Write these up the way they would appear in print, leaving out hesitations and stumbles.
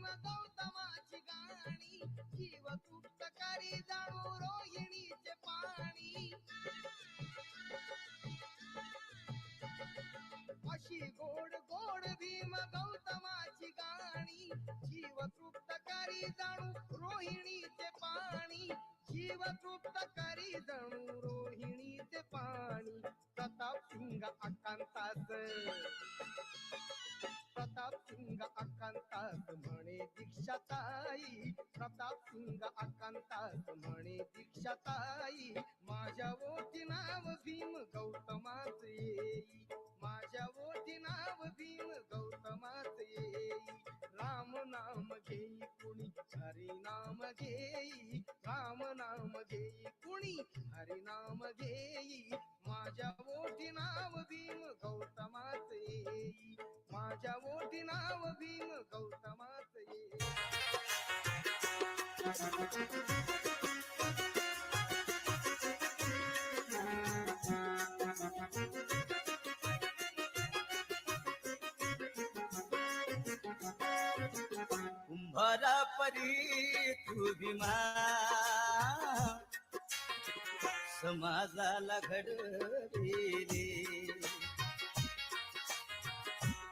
गौतमाची गाणी जीव तृप्त करी जाणू रोहिणीचे पाणी अशी गोड गोड भीम गौतमाची गाणी जीव तृप्त करी जाणू रोहिणीचे पाणी जीव तृप्त करी जाणू रोहिणीचे पाणी प्रताप सिंग अकांतास प्रताप सिंग अकांतास म्हणे दीक्षाताई प्रताप सिंग अकांतास म्हणे दीक्षाताई माझ्या ओठी नाव भीम गौतमाच येई माझ्या ओठी नाव भीम गौतमाच येई राम नाम घेई कुणी हरी नाम घेई राम नाम घेई कुणी हरी नाम घेई माझ्या ओठी नाव भीम गौतमाच येई माझ्या ओठी नाव भीम गौतमाच येई कुंभारा परी तू भीमा समाजाला घडविले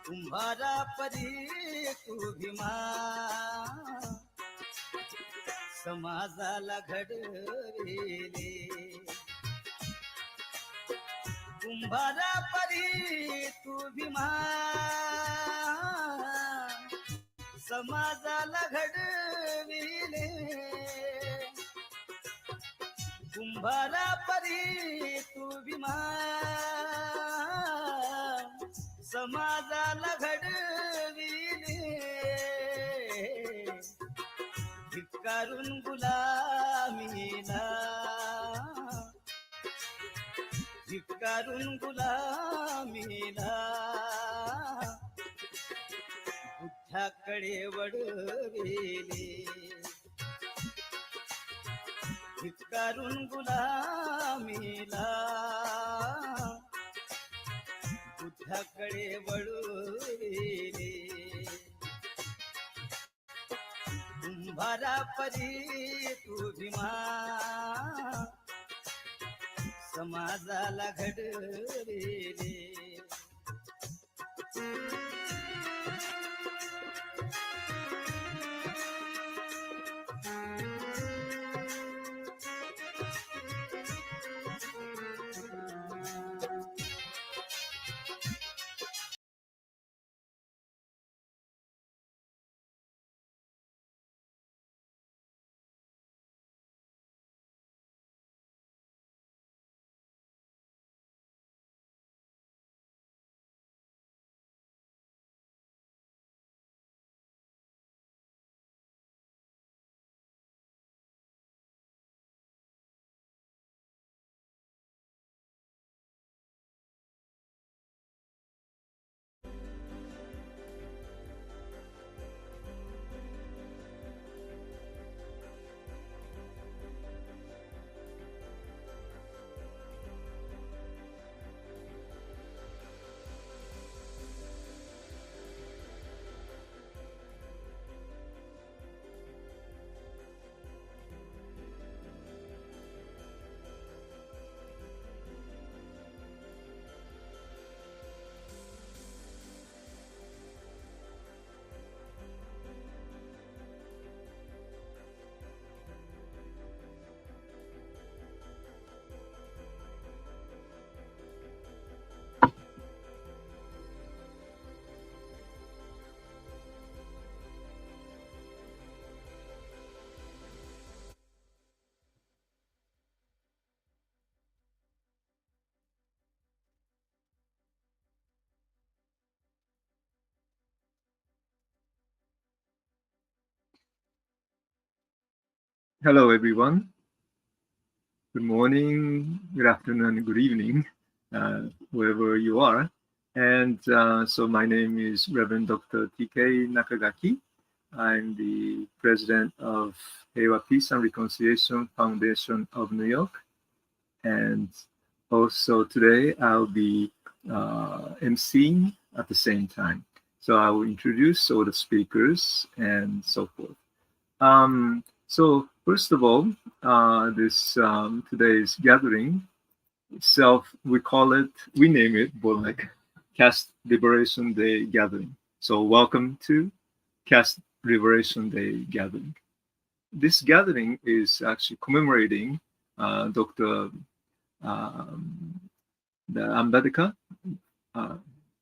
कुंभारा परी तू भीमा समाजाला घडविले कुंभारा परी तू भीमा समाजाला घडविले कुंभारा परी तू भीमा समाजाला घडविले धिक्कारून गुलामीला धिक्कारून गुलामीला बुद्धाकडे वळविले धिक्कारून गुलामीला बुद्धाकडे वळविले कुंभारा परी तू भीमा समाजाला घडविले Hello, everyone. Good morning, good afternoon, good evening, wherever you are. And so my name is Reverend Dr. TK Nakagaki. I'm the president of Heiwa Peace and Reconciliation Foundation of New York. And also today I'll be emceeing at the same time. So I will introduce all the speakers and so forth. So first of all, this today's gathering itself, we name it, but like Caste Liberation Day gathering. So welcome to Caste Liberation Day gathering. This gathering is actually commemorating Dr. The Ambedkar,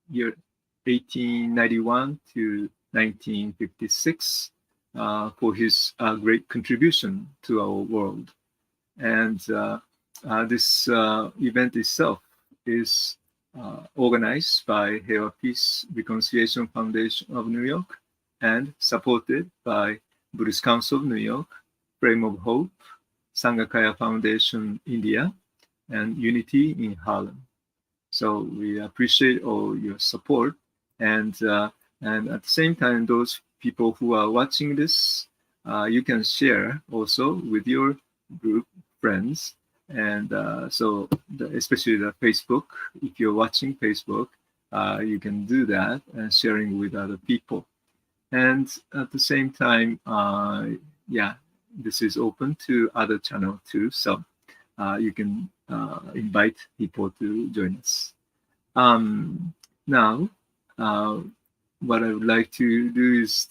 year 1891 to 1956, for his great contribution to our world. And this event itself is organized by Heiwa Peace Reconciliation Foundation of New York and supported by Buddhist Council of New York, Frame of Hope, Sanghakaya Foundation India, and Unity in Harlem. So we appreciate all your support, and at the same time, those people who are watching this, you can share also with your group friends, and especially the Facebook. If you're watching Facebook, you can do that and sharing with other people. And at the same time, this is open to other channel too, so you can invite people to join us. Now, what I would like to do is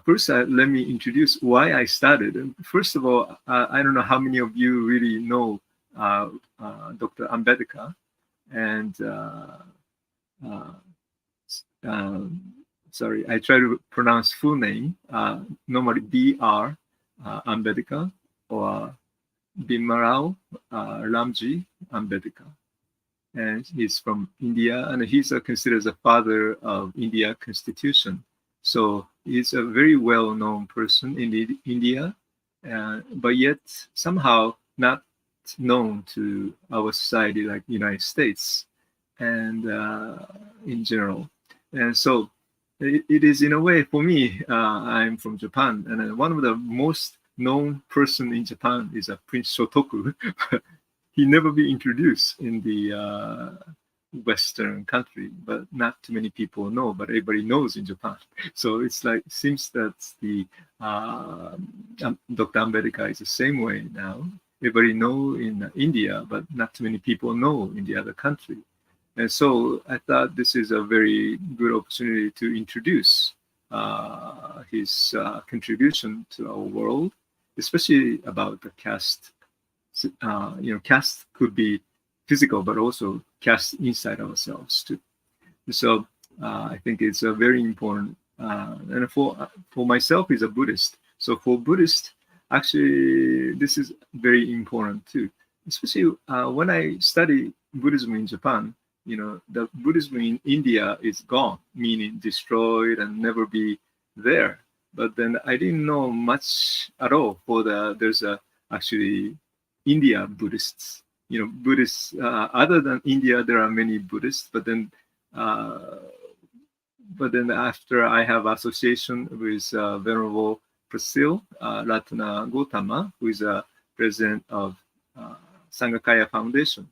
first, let me introduce why I started. First of all, I don't know how many of you really know Dr. Ambedkar, and sorry, I try to pronounce full name. Normally B.R. Ambedkar or Bimrao Ramji Ambedkar. And he's from India, and he's considered as a father of India Constitution. So he's a very well-known person in India, but yet somehow not known to our society like United States and in general. And so it is in a way, for me, I'm from Japan, and one of the most known person in Japan is Prince Shotoku. He never been introduced in the Western country, but not too many people know, but everybody knows in Japan. So it's like, seems that the Dr. Ambedkar is the same way now. Everybody know in India, but not too many people know in the other country. And so I thought this is a very good opportunity to introduce his contribution to our world, especially about the caste. Caste could be physical, but also caste inside ourselves too. So I think it's a very important. And for myself, is a Buddhist. So for Buddhist, actually, this is very important too. Especially when I study Buddhism in Japan, the Buddhism in India is gone, meaning destroyed and never be there. But then I didn't know much at all there's actually India Buddhists. Buddhists other than India, there are many Buddhists. But then after I have association with Venerable Prasil Ratna Gautama, who is a president of Sanghakaya Foundation,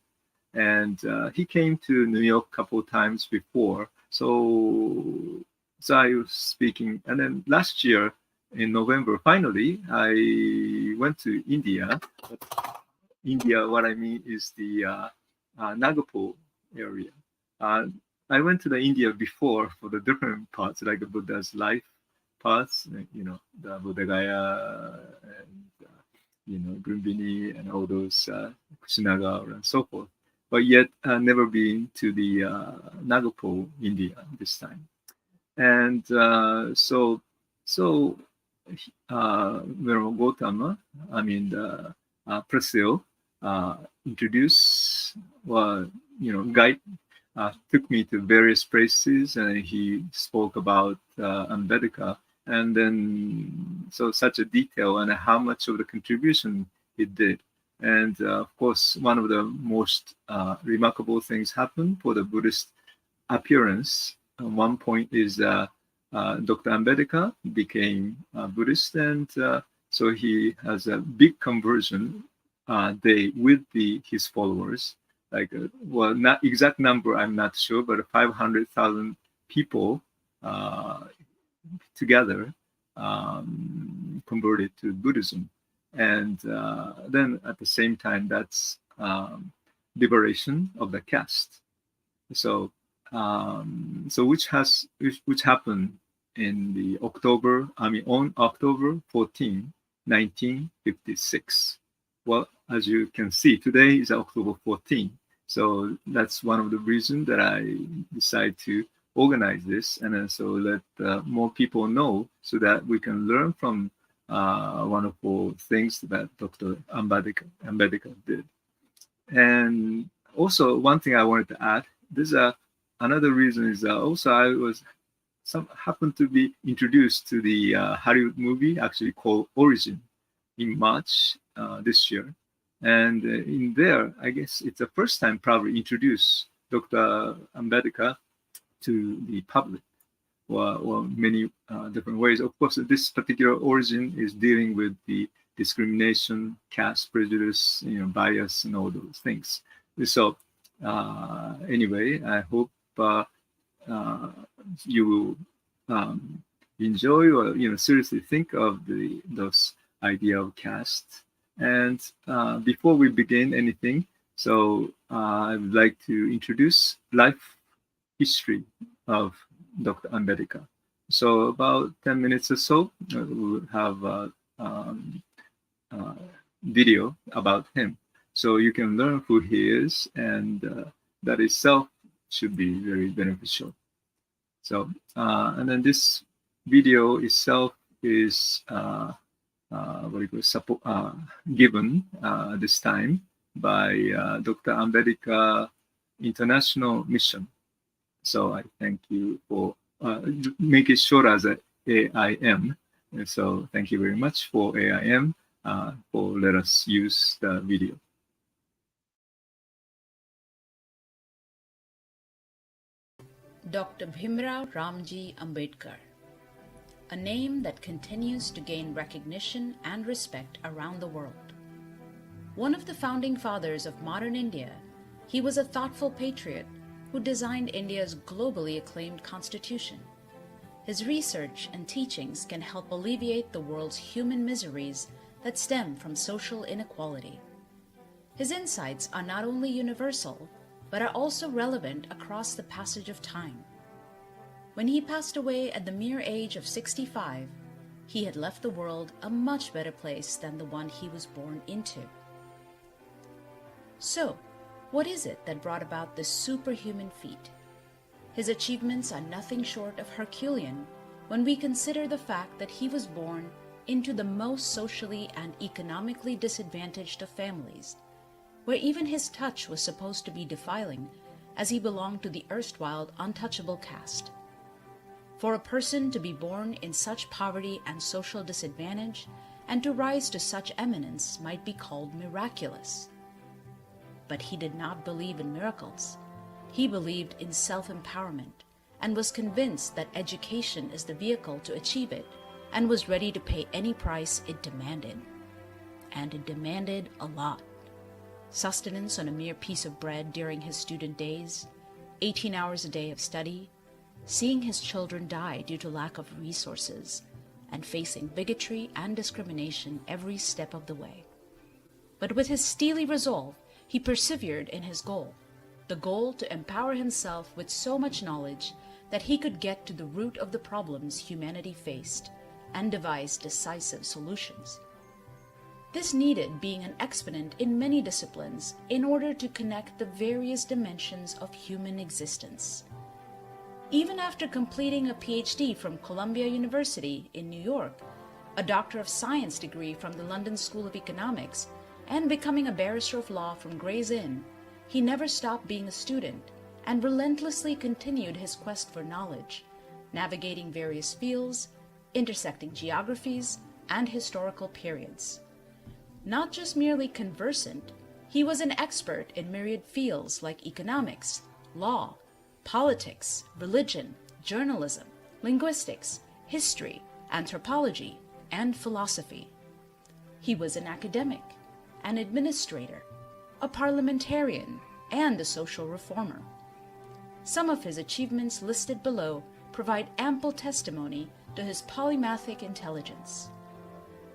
and he came to New York a couple of times before. So I was speaking, and then last year in November, finally I went to India. India, what I mean is the Nagpur area. I went to the India before for the different parts, like the Buddha's life parts, the Buddha Gaya, and Grumbini, and all those Kusinagar and so forth. But yet never been to the Nagpur, India this time. And so Venerable Gautama, Prasil, introduced, guide, took me to various places, and he spoke about Ambedkar, and then such a detail and how much of the contribution he did. And of course, one of the most remarkable things happened for the Buddhist appearance. One point is Dr. Ambedkar became Buddhist, and so he has a big conversion day with his followers. Not exact number, I'm not sure, but 500,000 people together converted to Buddhism. And then at the same time, that's liberation of the caste. So which happened in the on October 14, 1956. Well, as you can see, today is October 14. So that's one of the reasons that I decided to organize this, and so let more people know, so that we can learn from wonderful things that Dr. Ambedkar did. And also, one thing I wanted to add, there's another reason is also I happened to be introduced to the Hollywood movie, actually called Origin, in March this year. And in there, I guess it's the first time probably introduced Dr. Ambedkar to the public, or many different ways. Of course, this particular Origin is dealing with the discrimination, caste prejudice, bias, and all those things. So anyway, I hope you will enjoy, or seriously think of those idea of caste. And before we begin anything, so I would like to introduce life history of Dr. Ambedkar. So about 10 minutes or so, we'll have a video about him. So you can learn who he is, and that itself should be very beneficial. So, and then this video itself is given this time by Dr. Ambedkar International Mission. So I thank you for make it short as AIM. And so thank you very much for AIM for let us use the video. Dr. Bhimrao Ramji Ambedkar, a name that continues to gain recognition and respect around the world. One of the founding fathers of modern India, he was a thoughtful patriot who designed India's globally acclaimed constitution. His research and teachings can help alleviate the world's human miseries that stem from social inequality. His insights are not only universal, but are also relevant across the passage of time. When he passed away at the mere age of 65, he had left the world a much better place than the one he was born into. So, what is it that brought about this superhuman feat? His achievements are nothing short of Herculean when we consider the fact that he was born into the most socially and economically disadvantaged of families, where even his touch was supposed to be defiling, as he belonged to the erstwhile untouchable caste. For a person to be born in such poverty and social disadvantage, and to rise to such eminence, might be called miraculous. But he did not believe in miracles. He believed in self-empowerment, and was convinced that education is the vehicle to achieve it, and was ready to pay any price it demanded. And it demanded a lot. Sustenance on a mere piece of bread during his student days, 18 hours a day of study, seeing his children die due to lack of resources, and facing bigotry and discrimination every step of the way. But with his steely resolve, he persevered in his goal, the goal to empower himself with so much knowledge that he could get to the root of the problems humanity faced and devise decisive solutions. This needed being an exponent in many disciplines in order to connect the various dimensions of human existence. Even after completing a PhD from Columbia University in New York, a Doctor of Science degree from the London School of Economics, and becoming a barrister of law from Gray's Inn, he never stopped being a student and relentlessly continued his quest for knowledge, navigating various fields, intersecting geographies and historical periods. Not just merely conversant, he was an expert in myriad fields like economics, law, politics, religion, journalism, linguistics, history, anthropology, and philosophy. He was an academic, an administrator, a parliamentarian, and a social reformer. Some of his achievements listed below provide ample testimony to his polymathic intelligence.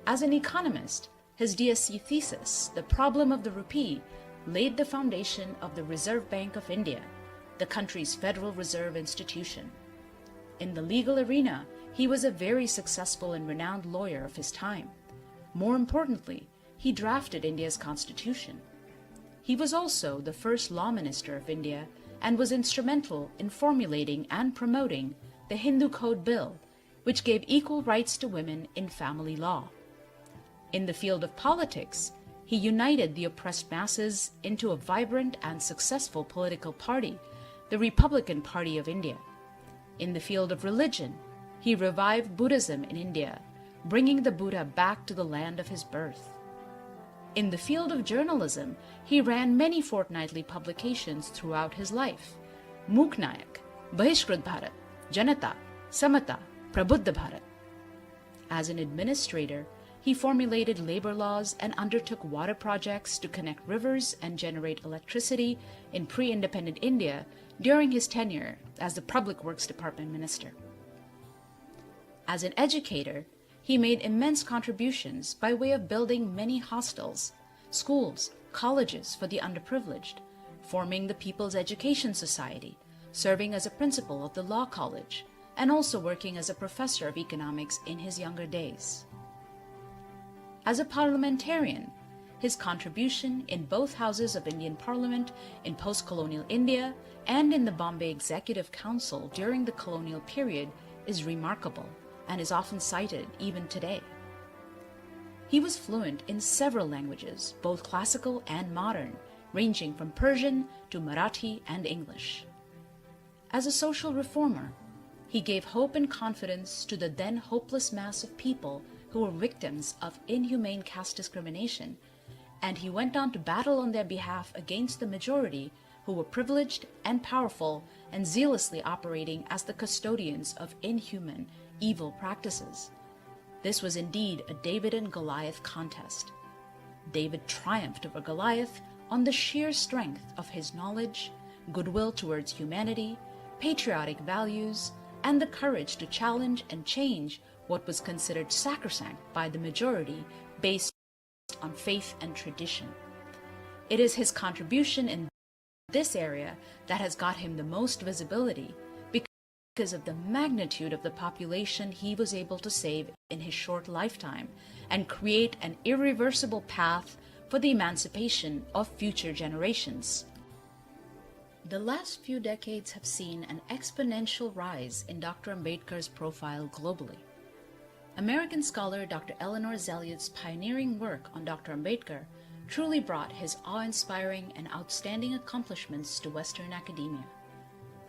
As an economist, his DSc thesis, The Problem of the Rupee, laid the foundation of the Reserve Bank of India, the country's Federal Reserve institution. In the legal arena, he was a very successful and renowned lawyer of his time. More importantly, he drafted India's constitution. He was also the first law minister of India and was instrumental in formulating and promoting the Hindu Code Bill, which gave equal rights to women in family law. In the field of politics, he united the oppressed masses into a vibrant and successful political party, the Republican Party of India. In the field of religion, he revived Buddhism in India, bringing the Buddha back to the land of his birth. In the field of journalism, he ran many fortnightly publications throughout his life: Muknayak, Bahishkrit Bharat, Janata, Samata, Prabuddha Bharat. As an administrator, he formulated labor laws and undertook water projects to connect rivers and generate electricity in pre-independent India during his tenure as the Public Works Department Minister. As an educator, he made immense contributions by way of building many hostels, schools, colleges for the underprivileged, forming the People's Education Society, serving as a principal of the Law College, and also working as a professor of economics in his younger days. As a parliamentarian, his contribution in both houses of Indian Parliament in post-colonial India and in the Bombay Executive Council during the colonial period is remarkable and is often cited even today. He was fluent in several languages, both classical and modern, ranging from Persian to Marathi and English. As a social reformer, he gave hope and confidence to the then hopeless mass of people who were victims of inhumane caste discrimination, and he went on to battle on their behalf against the majority who were privileged and powerful and zealously operating as the custodians of inhuman, evil practices. This was indeed a David and Goliath contest. David triumphed over Goliath on the sheer strength of his knowledge, goodwill towards humanity, patriotic values, and the courage to challenge and change what was considered sacrosanct by the majority based on faith and tradition. It is his contribution in this area that has got him the most visibility because of the magnitude of the population he was able to save in his short lifetime and create an irreversible path for the emancipation of future generations. The last few decades have seen an exponential rise in Dr. Ambedkar's profile globally. American scholar Dr. Eleanor Zeliot's pioneering work on Dr. Ambedkar truly brought his awe-inspiring and outstanding accomplishments to Western academia.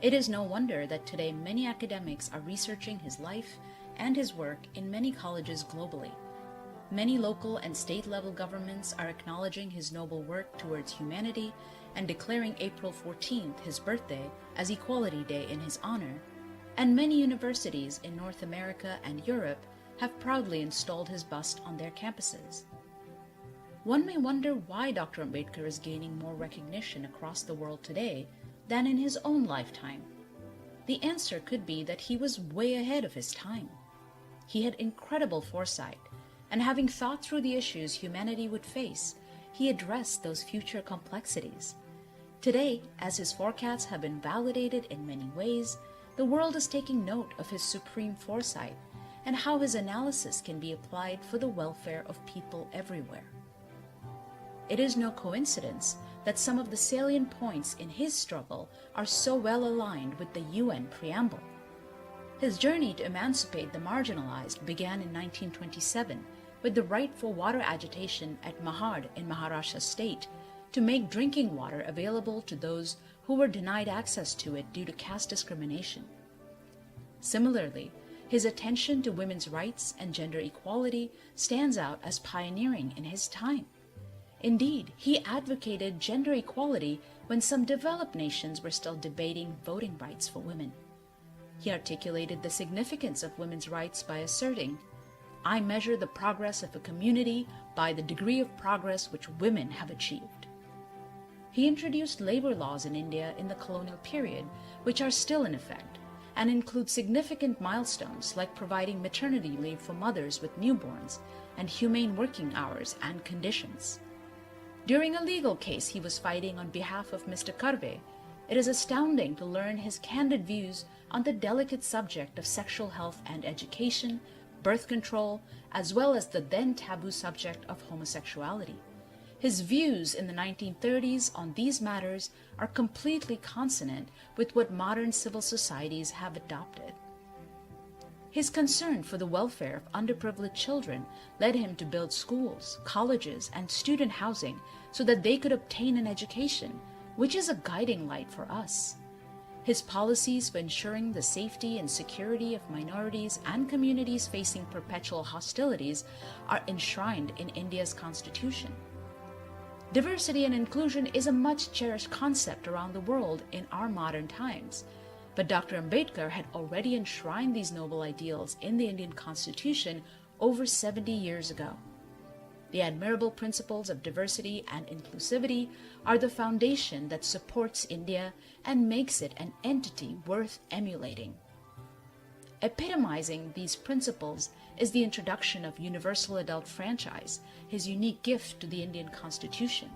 It is no wonder that today many academics are researching his life and his work in many colleges globally. Many local and state-level governments are acknowledging his noble work towards humanity and declaring April 14th, his birthday, as Equality Day in his honor, and many universities in North America and Europe have proudly installed his bust on their campuses. One may wonder why Dr. Ambedkar is gaining more recognition across the world today than in his own lifetime. The answer could be that he was way ahead of his time. He had incredible foresight, and having thought through the issues humanity would face, he addressed those future complexities. Today, as his forecasts have been validated in many ways, the world is taking note of his supreme foresight and how his analysis can be applied for the welfare of people everywhere. It is no coincidence that some of the salient points in his struggle are so well aligned with the UN preamble. His journey to emancipate the marginalized began in 1927 with the right for water agitation at Mahad in Maharashtra state to make drinking water available to those who were denied access to it due to caste discrimination. Similarly, his attention to women's rights and gender equality stands out as pioneering in his time. Indeed, he advocated gender equality when some developed nations were still debating voting rights for women. He articulated the significance of women's rights by asserting, "I measure the progress of a community by the degree of progress which women have achieved." He introduced labor laws in India in the colonial period, which are still in effect, and include significant milestones like providing maternity leave for mothers with newborns and humane working hours and conditions. During a legal case he was fighting on behalf of Mr. Karve, it is astounding to learn his candid views on the delicate subject of sexual health and education, birth control, as well as the then taboo subject of homosexuality. His views in the 1930s on these matters are completely consonant with what modern civil societies have adopted. His concern for the welfare of underprivileged children led him to build schools, colleges, and student housing so that they could obtain an education, which is a guiding light for us. His policies for ensuring the safety and security of minorities and communities facing perpetual hostilities are enshrined in India's constitution. Diversity and inclusion is a much cherished concept around the world in our modern times, but Dr. Ambedkar had already enshrined these noble ideals in the Indian Constitution over 70 years ago. The admirable principles of diversity and inclusivity are the foundation that supports India and makes it an entity worth emulating. Epitomizing these principles is the introduction of universal adult franchise, his unique gift to the Indian Constitution.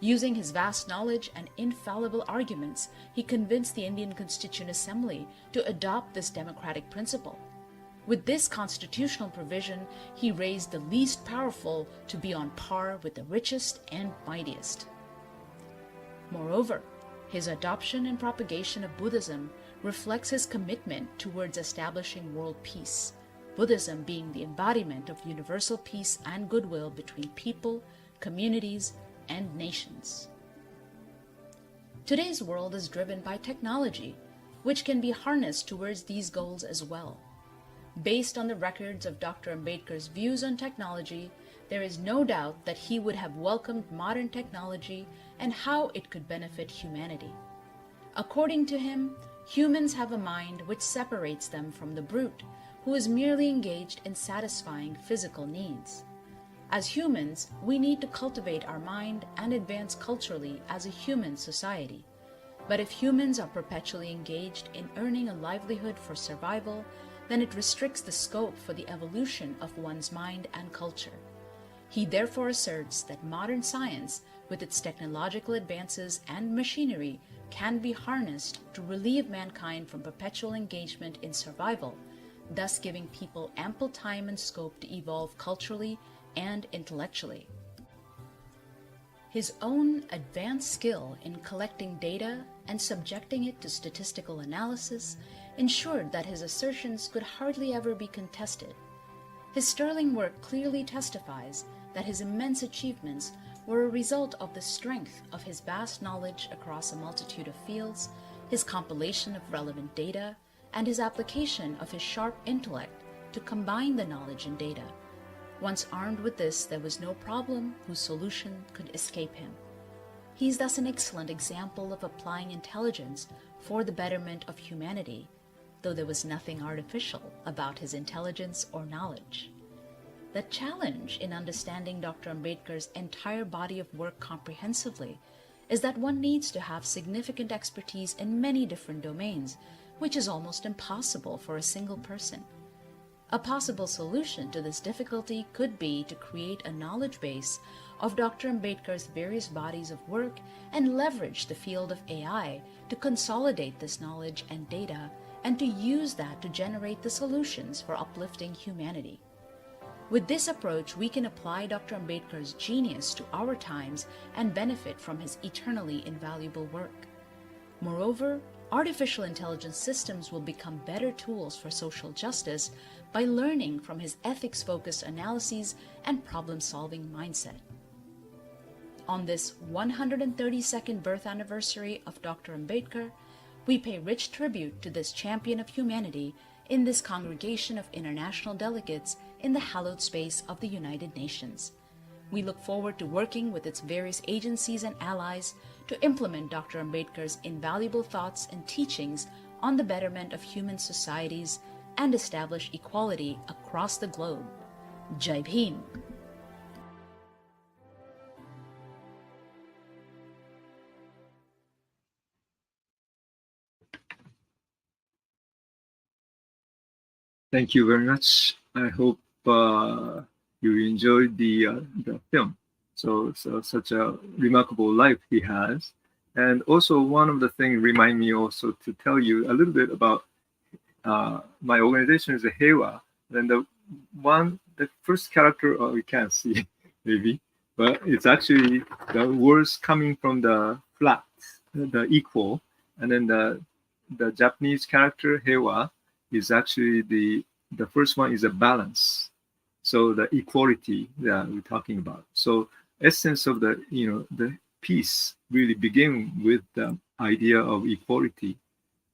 Using his vast knowledge and infallible arguments, he convinced the Indian Constituent Assembly to adopt this democratic principle. With this constitutional provision, he raised the least powerful to be on par with the richest and mightiest. Moreover, his adoption and propagation of Buddhism reflects his commitment towards establishing world peace, Buddhism being the embodiment of universal peace and goodwill between people, communities, and nations. Today's world is driven by technology, which can be harnessed towards these goals as well. Based on the records of Dr. Ambedkar's views on technology, there is no doubt that he would have welcomed modern technology and how it could benefit humanity. According to him, humans have a mind which separates them from the brute, who is merely engaged in satisfying physical needs. As humans, we need to cultivate our mind and advance culturally as a human society. But if humans are perpetually engaged in earning a livelihood for survival, then it restricts the scope for the evolution of one's mind and culture. He therefore asserts that modern science, with its technological advances and machinery, can be harnessed to relieve mankind from perpetual engagement in survival, thus giving people ample time and scope to evolve culturally and intellectually. His own advanced skill in collecting data and subjecting it to statistical analysis ensured that his assertions could hardly ever be contested. His sterling work clearly testifies that his immense achievements were a result of the strength of his vast knowledge across a multitude of fields, his compilation of relevant data, and his application of his sharp intellect to combine the knowledge and data. Once armed with this, there was no problem whose solution could escape him. He is thus an excellent example of applying intelligence for the betterment of humanity, though there was nothing artificial about his intelligence or knowledge. The challenge in understanding Dr. Ambedkar's entire body of work comprehensively is that one needs to have significant expertise in many different domains, which is almost impossible for a single person. A possible solution to this difficulty could be to create a knowledge base of Dr. Ambedkar's various bodies of work and leverage the field of AI to consolidate this knowledge and data and to use that to generate the solutions for uplifting humanity. With this approach, we can apply Dr. Ambedkar's genius to our times and benefit from his eternally invaluable work. Moreover, artificial intelligence systems will become better tools for social justice by learning from his ethics-focused analyses and problem-solving mindset. On this 132nd birth anniversary of Dr. Ambedkar, we pay rich tribute to this champion of humanity in this congregation of international delegates in the hallowed space of the United Nations. We look forward to working with its various agencies and allies to implement Dr. Ambedkar's invaluable thoughts and teachings on the betterment of human societies and establish equality across the globe. Jai Bhim! Thank you very much. I hope you enjoyed the film. So such a remarkable life he has. And also one of the things remind me also to tell you a little bit about my organization is a Heiwa. And the first character we can't see maybe, but it's actually the words coming from the flat, the equal, and then the Japanese character Heiwa is actually the first one is a balance. So the equality that we're talking about. So essence of the peace really begin with the idea of equality.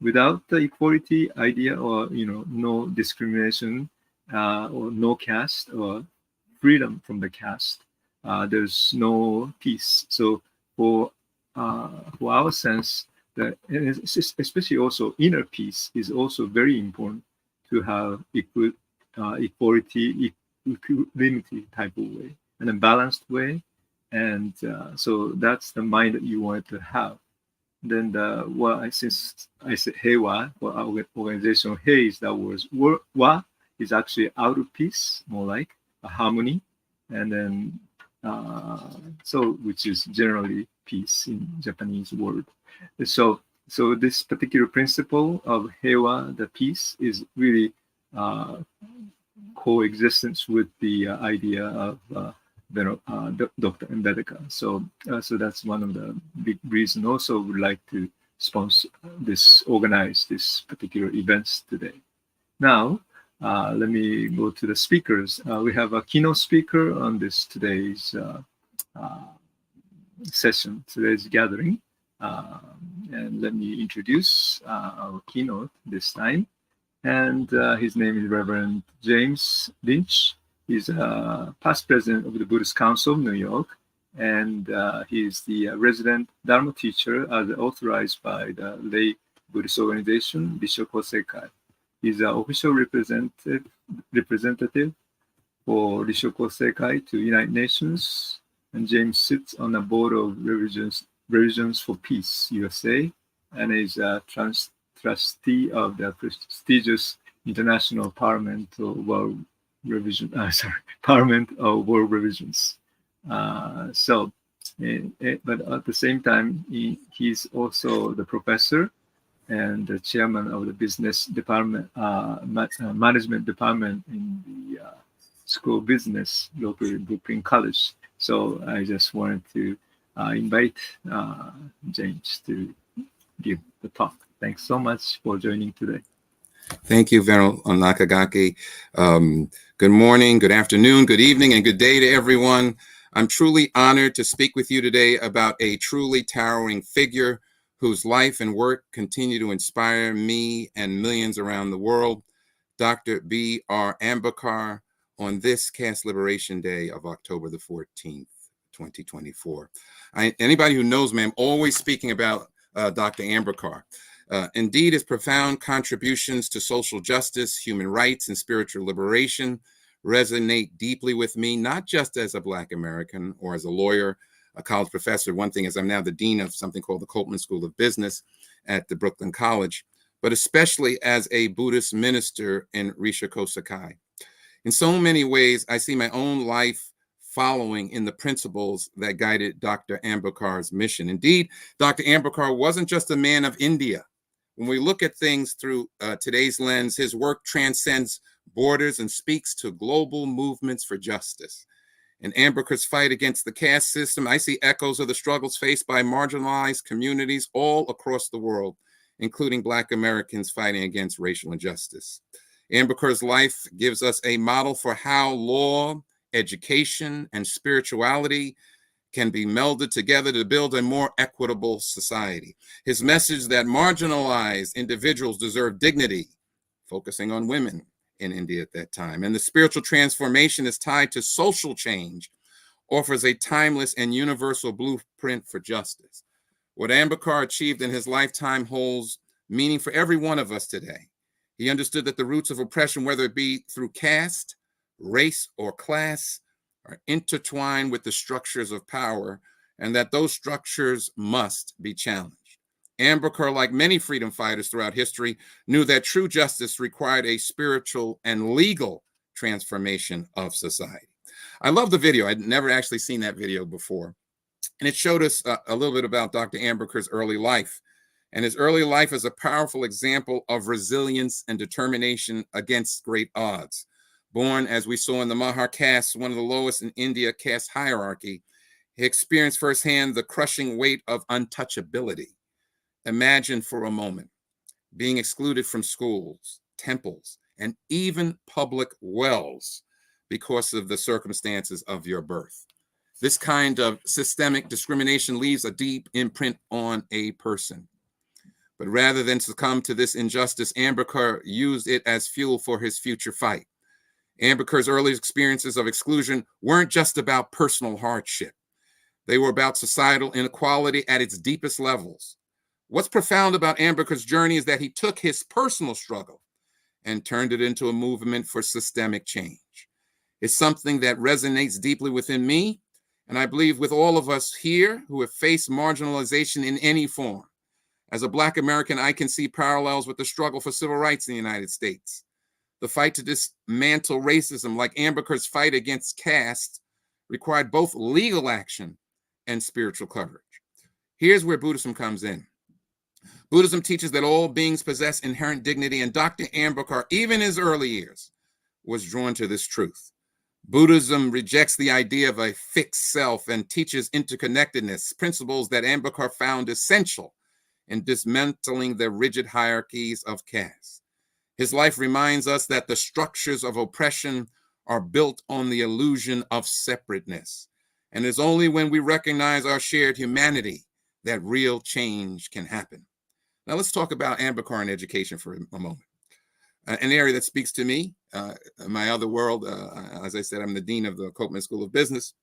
Without the equality idea, or no discrimination, or no caste, or freedom from the caste, there's no peace. So for our sense, that especially also inner peace is also very important to have equality, equanimity type of way, and a balanced way. And so that's the mind that you want to have. Then since I said Heiwa for our organization, Hei is that word. Wa is actually outer peace, more like a harmony, and then so which is generally peace in Japanese word. So this particular principle of Heiwa, the peace, is really coexistence with the idea of Dr. Ambedkar. So that's one of the big reasons. Also, would like to sponsor organize this particular events today. Now, let me go to the speakers. We have a keynote speaker on today's session, today's gathering. And let me introduce our keynote this time. And his name is Reverend James Lynch. He's a past president of the Buddhist Council of New York, and he's the resident Dharma teacher as authorized by the lay Buddhist organization, Rishokosekai. He's an official representative for Rishokosekai to United Nations, and James sits on the board of Revisions for Peace, USA, and is a trustee of the prestigious International Parliament of World Parliament of World Revisions. But at the same time, he's also the professor and the chairman of the business department, management department in the School of Business located in Brooklyn College. So I just wanted to invite James to give the talk. Thanks so much for joining today. Thank you, Veneral Nakagaki. Good morning, good afternoon, good evening, and good day to everyone. I'm truly honored to speak with you today about a truly towering figure whose life and work continue to inspire me and millions around the world, Dr. B.R. Ambedkar, on this Caste Liberation Day of October the 14th, 2024. Anybody who knows me, I'm always speaking about Dr. Ambedkar. Indeed, his profound contributions to social justice, human rights, and spiritual liberation resonate deeply with me, not just as a Black American or as a lawyer, a college professor. One thing is I'm now the dean of something called the Copeland School of Business at the Brooklyn College, but especially as a Buddhist minister in Rishokosekai. In so many ways, I see my own life following in the principles that guided Dr. Ambedkar's mission. Indeed, Dr. Ambedkar wasn't just a man of India. When we look at things through today's lens, his work transcends borders and speaks to global movements for justice. In Ambedkar's fight against the caste system, I see echoes of the struggles faced by marginalized communities all across the world, including Black Americans fighting against racial injustice. Ambedkar's life gives us a model for how law, education, and spirituality can be melded together to build a more equitable society. His message that marginalized individuals deserve dignity, focusing on women in India at that time, and the spiritual transformation is tied to social change, offers a timeless and universal blueprint for justice. What Ambedkar achieved in his lifetime holds meaning for every one of us today. He understood that the roots of oppression, whether it be through caste, race, or class, are intertwined with the structures of power, and that those structures must be challenged. Ambedkar, like many freedom fighters throughout history, knew that true justice required a spiritual and legal transformation of society. I love the video. I'd never actually seen that video before. And it showed us a little bit about Dr. Ambedkar's early life. And his early life is a powerful example of resilience and determination against great odds. Born, as we saw in the Mahar caste, one of the lowest in India caste hierarchy, he experienced firsthand the crushing weight of untouchability. Imagine for a moment being excluded from schools, temples, and even public wells because of the circumstances of your birth. This kind of systemic discrimination leaves a deep imprint on a person. But rather than succumb to this injustice, Ambedkar used it as fuel for his future fight. Ambedkar's early experiences of exclusion weren't just about personal hardship. They were about societal inequality at its deepest levels. What's profound about Ambedkar's journey is that he took his personal struggle and turned it into a movement for systemic change. It's something that resonates deeply within me, and I believe with all of us here who have faced marginalization in any form. As a Black American, I can see parallels with the struggle for civil rights in the United States. The fight to dismantle racism, like Ambedkar's fight against caste, required both legal action and spiritual courage. Here's where Buddhism comes in. Buddhism teaches that all beings possess inherent dignity, and Dr. Ambedkar, even in his early years, was drawn to this truth. Buddhism rejects the idea of a fixed self and teaches interconnectedness, principles that Ambedkar found essential in dismantling the rigid hierarchies of caste. His life reminds us that the structures of oppression are built on the illusion of separateness, and it's only when we recognize our shared humanity that real change can happen. Now let's talk about Ambedkar and education for a moment. An area that speaks to me, my other world. As I said, I'm the dean of the Copeman School of Business.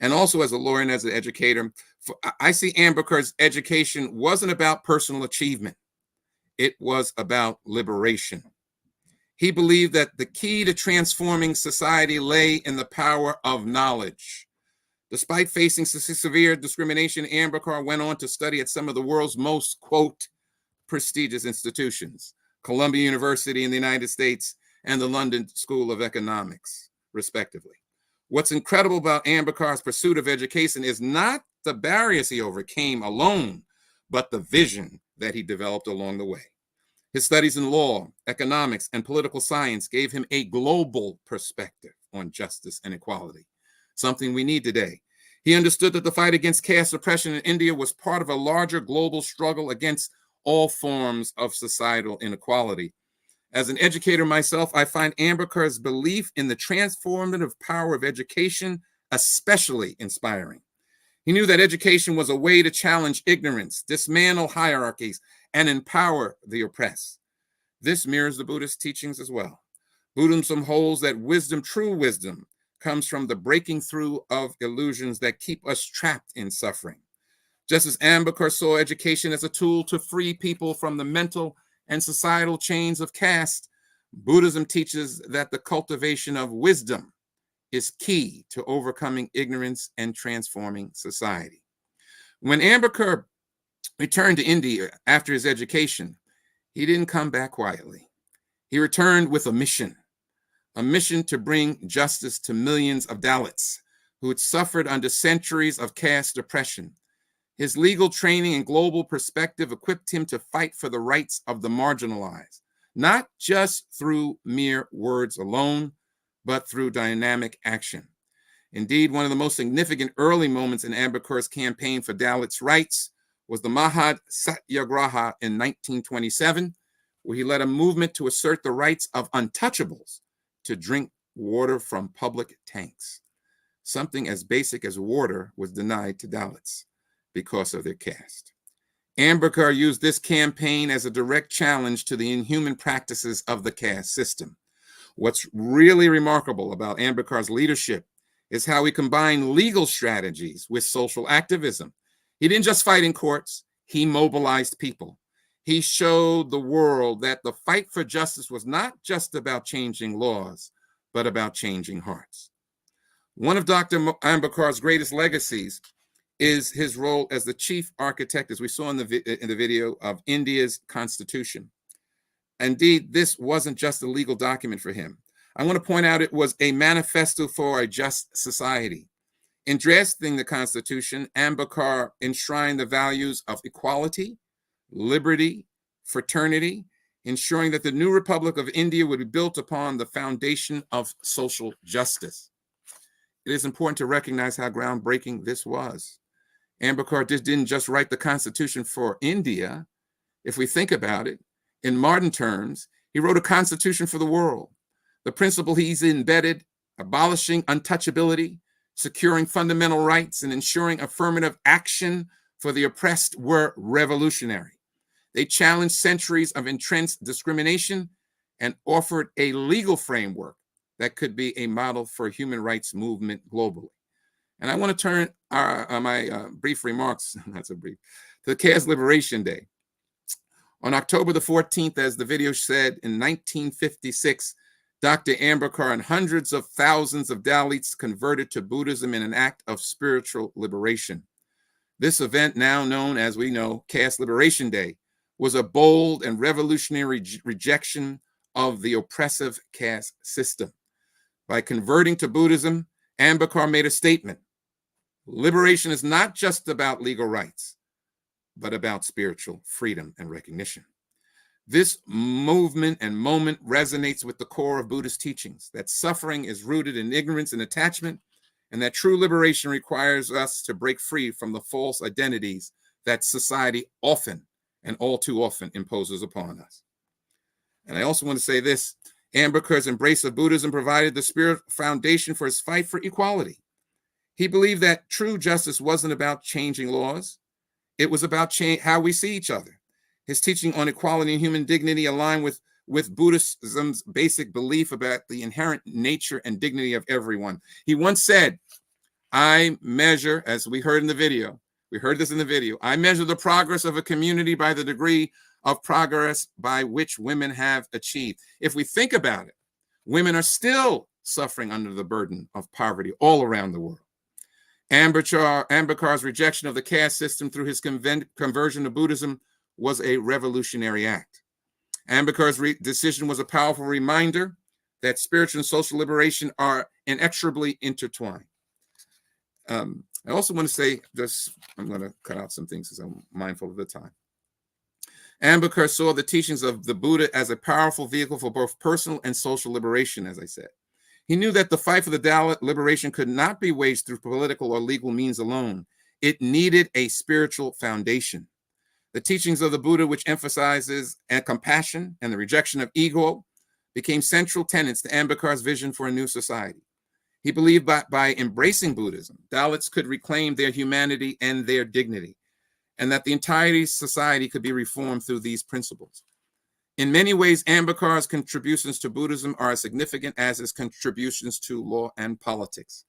And also as a lawyer and as an educator, I see Ambedkar's education wasn't about personal achievement. It was about liberation. He believed that the key to transforming society lay in the power of knowledge. Despite facing severe discrimination, Ambedkar went on to study at some of the world's most, quote, prestigious institutions, Columbia University in the United States and the London School of Economics, respectively. What's incredible about Ambedkar's pursuit of education is not the barriers he overcame alone, but the vision that he developed along the way. His studies in law, economics, and political science gave him a global perspective on justice and equality, something we need today. He understood that the fight against caste oppression in India was part of a larger global struggle against all forms of societal inequality. As an educator myself, I find Ambedkar's belief in the transformative power of education especially inspiring. He knew that education was a way to challenge ignorance, dismantle hierarchies, and empower the oppressed. This mirrors the Buddhist teachings as well. Buddhism holds that wisdom, true wisdom, comes from the breaking through of illusions that keep us trapped in suffering. Just as Ambedkar saw education as a tool to free people from the mental and societal chains of caste, Buddhism teaches that the cultivation of wisdom is key to overcoming ignorance and transforming society. When Ambedkar returned to India after his education, he didn't come back quietly. He returned with a mission to bring justice to millions of Dalits who had suffered under centuries of caste oppression. His legal training and global perspective equipped him to fight for the rights of the marginalized, not just through mere words alone, but through dynamic action. Indeed, one of the most significant early moments in Ambedkar's campaign for Dalits' rights was the Mahad Satyagraha in 1927, where he led a movement to assert the rights of untouchables to drink water from public tanks. Something as basic as water was denied to Dalits because of their caste. Ambedkar used this campaign as a direct challenge to the inhuman practices of the caste system. What's really remarkable about Ambedkar's leadership is how he combined legal strategies with social activism. He didn't just fight in courts, he mobilized people. He showed the world that the fight for justice was not just about changing laws, but about changing hearts. One of Dr. Ambedkar's greatest legacies is his role as the chief architect, as we saw in the video, of India's constitution. Indeed, this wasn't just a legal document for him. I want to point out it was a manifesto for a just society. In drafting the Constitution, Ambedkar enshrined the values of equality, liberty, fraternity, ensuring that the new Republic of India would be built upon the foundation of social justice. It is important to recognize how groundbreaking this was. Ambedkar didn't just write the Constitution for India. If we think about it, in modern terms, he wrote a constitution for the world. The principle he's embedded, abolishing untouchability, securing fundamental rights, and ensuring affirmative action for the oppressed were revolutionary. They challenged centuries of entrenched discrimination and offered a legal framework that could be a model for a human rights movement globally. And I want to turn my brief remarks, not so brief, to the Caste Liberation Day. On October the 14th, as the video said, in 1956, Dr. Ambedkar and hundreds of thousands of Dalits converted to Buddhism in an act of spiritual liberation. This event, now known as we know, Caste Liberation Day, was a bold and revolutionary rejection of the oppressive caste system. By converting to Buddhism, Ambedkar made a statement. Liberation is not just about legal rights, but about spiritual freedom and recognition. This movement and moment resonates with the core of Buddhist teachings, that suffering is rooted in ignorance and attachment, and that true liberation requires us to break free from the false identities that society often and all too often imposes upon us. And I also want to say this, Ambedkar's embrace of Buddhism provided the spirit foundation for his fight for equality. He believed that true justice wasn't about changing laws. It was about how we see each other. His teaching on equality and human dignity aligned with Buddhism's basic belief about the inherent nature and dignity of everyone. He once said, I measure, as we heard in the video, I measure the progress of a community by the degree of progress by which women have achieved. If we think about it, women are still suffering under the burden of poverty all around the world. Ambedkar's rejection of the caste system through his conversion to Buddhism was a revolutionary act. Ambedkar's decision was a powerful reminder that spiritual and social liberation are inexorably intertwined. I also want to say, I'm going to cut out some things because I'm mindful of the time. Ambedkar saw the teachings of the Buddha as a powerful vehicle for both personal and social liberation, as I said. He knew that the fight for the Dalit liberation could not be waged through political or legal means alone. It needed a spiritual foundation. The teachings of the Buddha, which emphasizes compassion and the rejection of ego, became central tenets to Ambedkar's vision for a new society. He believed by embracing Buddhism, Dalits could reclaim their humanity and their dignity, and that the entirety of society could be reformed through these principles. In many ways, Ambedkar's contributions to Buddhism are as significant as his contributions to law and politics.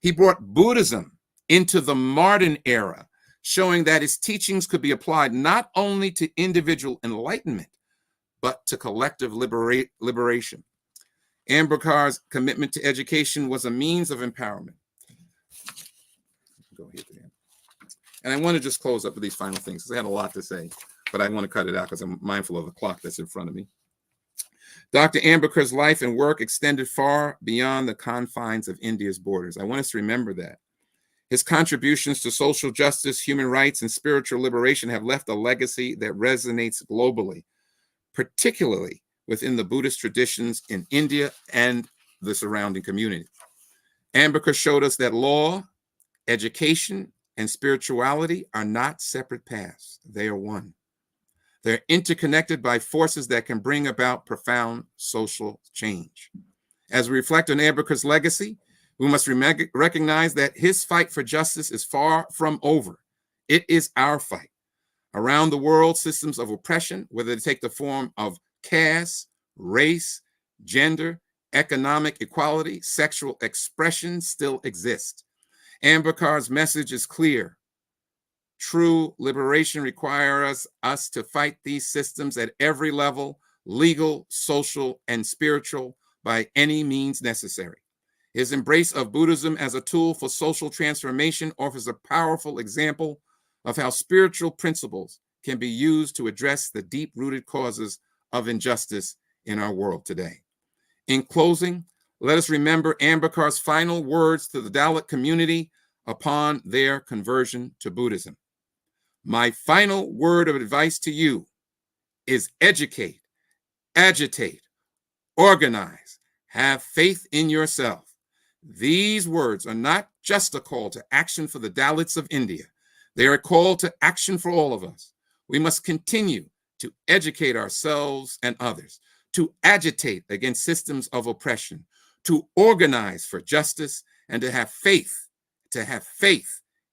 He brought Buddhism into the modern era, showing that his teachings could be applied not only to individual enlightenment, but to collective liberation. Ambedkar's commitment to education was a means of empowerment. Go here to the end. And I want to just close up with these final things because I had a lot to say, but I want to cut it out because I'm mindful of the clock that's in front of me. Dr. Ambedkar's life and work extended far beyond the confines of India's borders. I want us to remember that. His contributions to social justice, human rights, and spiritual liberation have left a legacy that resonates globally, particularly within the Buddhist traditions in India and the surrounding community. Ambedkar showed us that law, education, and spirituality are not separate paths. They are one. They're interconnected by forces that can bring about profound social change. As we reflect on Ambedkar's legacy, we must recognize that his fight for justice is far from over. It is our fight. Around the world, systems of oppression, whether they take the form of caste, race, gender, economic equality, sexual expression, still exist. Ambedkar's message is clear. True liberation requires us to fight these systems at every level, legal, social, and spiritual, by any means necessary. His embrace of Buddhism as a tool for social transformation offers a powerful example of how spiritual principles can be used to address the deep-rooted causes of injustice in our world today. In closing, let us remember Ambedkar's final words to the Dalit community upon their conversion to Buddhism. My final word of advice to you is educate, agitate, organize, have faith in yourself. These words are not just a call to action for the Dalits of India. They are a call to action for all of us. We must continue to educate ourselves and others, to agitate against systems of oppression, to organize for justice, and to have faith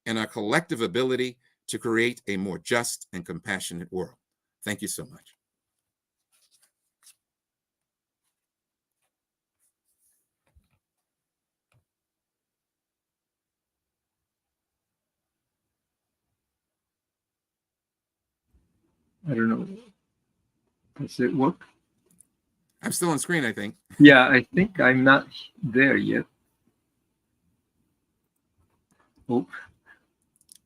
in our collective ability to create a more just and compassionate world. Thank you so much. I don't know. Does it work? I'm still on screen, I think. Yeah, I think I'm not there yet. Oh,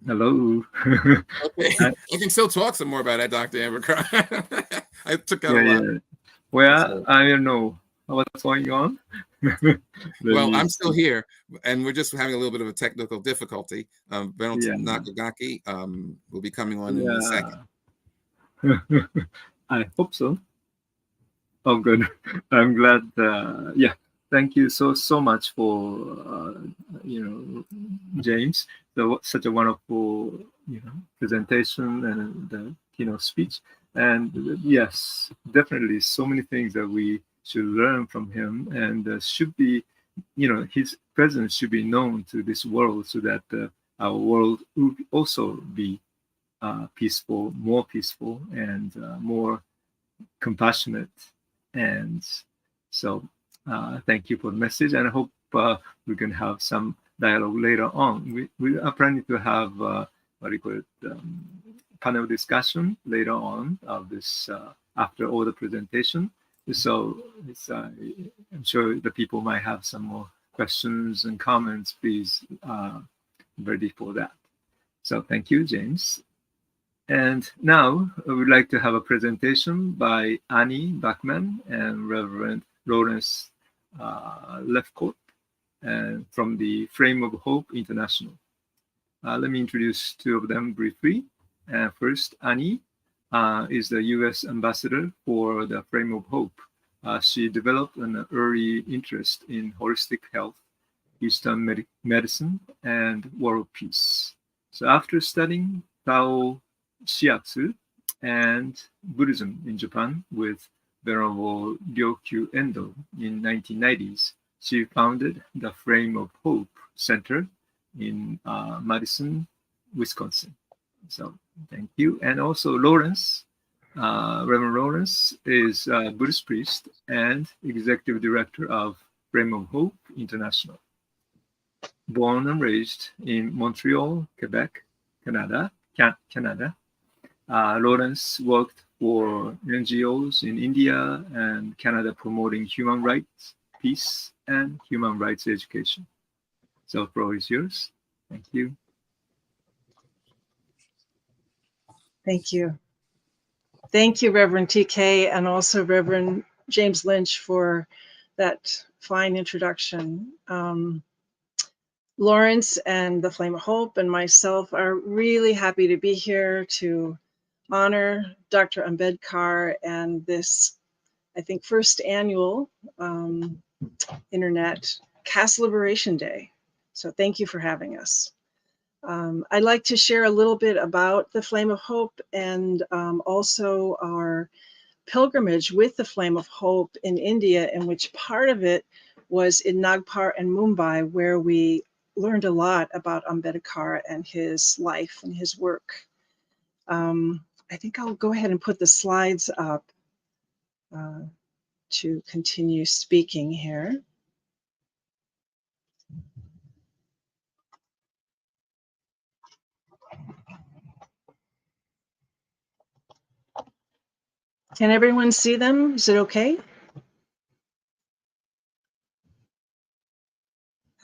hello. Okay, I can still talk some more about that, Dr. Ambedkar. I took out a lot. Yeah. Well, I don't know what's going on. Well, I'm still here, and we're just having a little bit of a technical difficulty. Veneral Nakagaki will be coming on in a second. I hope so. Oh, good. I'm glad. Yeah, thank you so much for James. Such a wonderful presentation and the keynote speech. And yes, definitely so many things that we should learn from him, and should be, his presence should be known to this world, so that our world will also be peaceful, more peaceful, and more compassionate. And so thank you for the message, and I hope we can have some dialogue later on. We are planning to have what do you call it, panel discussion later on of this after all the presentation. So it's, I'm sure the people might have some more questions and comments. Please ready for that. So thank you, James. And now I would like to have a presentation by Annie Bachman and Reverend Lawrence Lefcourt from the Frame of Hope International. Let me introduce two of them briefly. First, Annie is the U.S. ambassador for the Frame of Hope. She developed an early interest in holistic health, Eastern medicine, and world peace. So after studying Tao Shiatsu and Buddhism in Japan with Venerable Ryokyu Endo in 1990s, she founded the Frame of Hope Center in Madison, Wisconsin. So thank you. And also Lawrence, Reverend Lawrence is a Buddhist priest and executive director of Frame of Hope International. Born and raised in Montreal, Quebec, Canada, Lawrence worked for NGOs in India and Canada promoting human rights, peace, and human rights education. So the floor is yours. Thank you. Thank you. Thank you, Reverend TK, and also Reverend James Lynch for that fine introduction. Lawrence and the Flame of Hope and myself are really happy to be here to honor Dr. Ambedkar and this, I think, first annual Internet Caste Liberation Day. So thank you for having us. I'd like to share a little bit about the Flame of Hope and also our pilgrimage with the Flame of Hope in India, in which part of it was in Nagpur and Mumbai, where we learned a lot about Ambedkar and his life and his work. I think I'll go ahead and put the slides up to continue speaking here. Can everyone see them? Is it okay?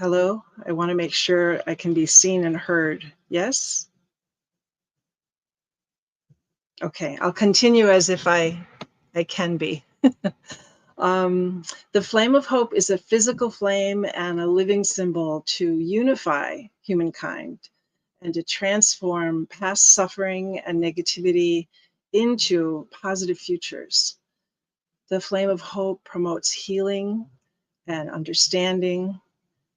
Hello, I want to make sure I can be seen and heard. Yes? Okay, I'll continue as if I can be. The flame of hope is a physical flame and a living symbol to unify humankind and to transform past suffering and negativity into positive futures. The flame of hope promotes healing and understanding,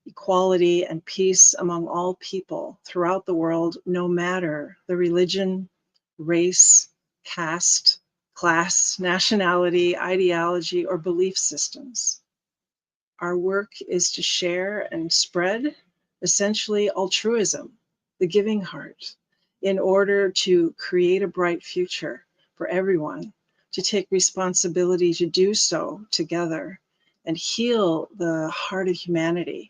equality and peace among all people throughout the world, no matter the religion, race, caste, class, nationality, ideology, or belief systems. Our work is to share and spread essentially altruism, the giving heart, in order to create a bright future for everyone, to take responsibility to do so together and heal the heart of humanity,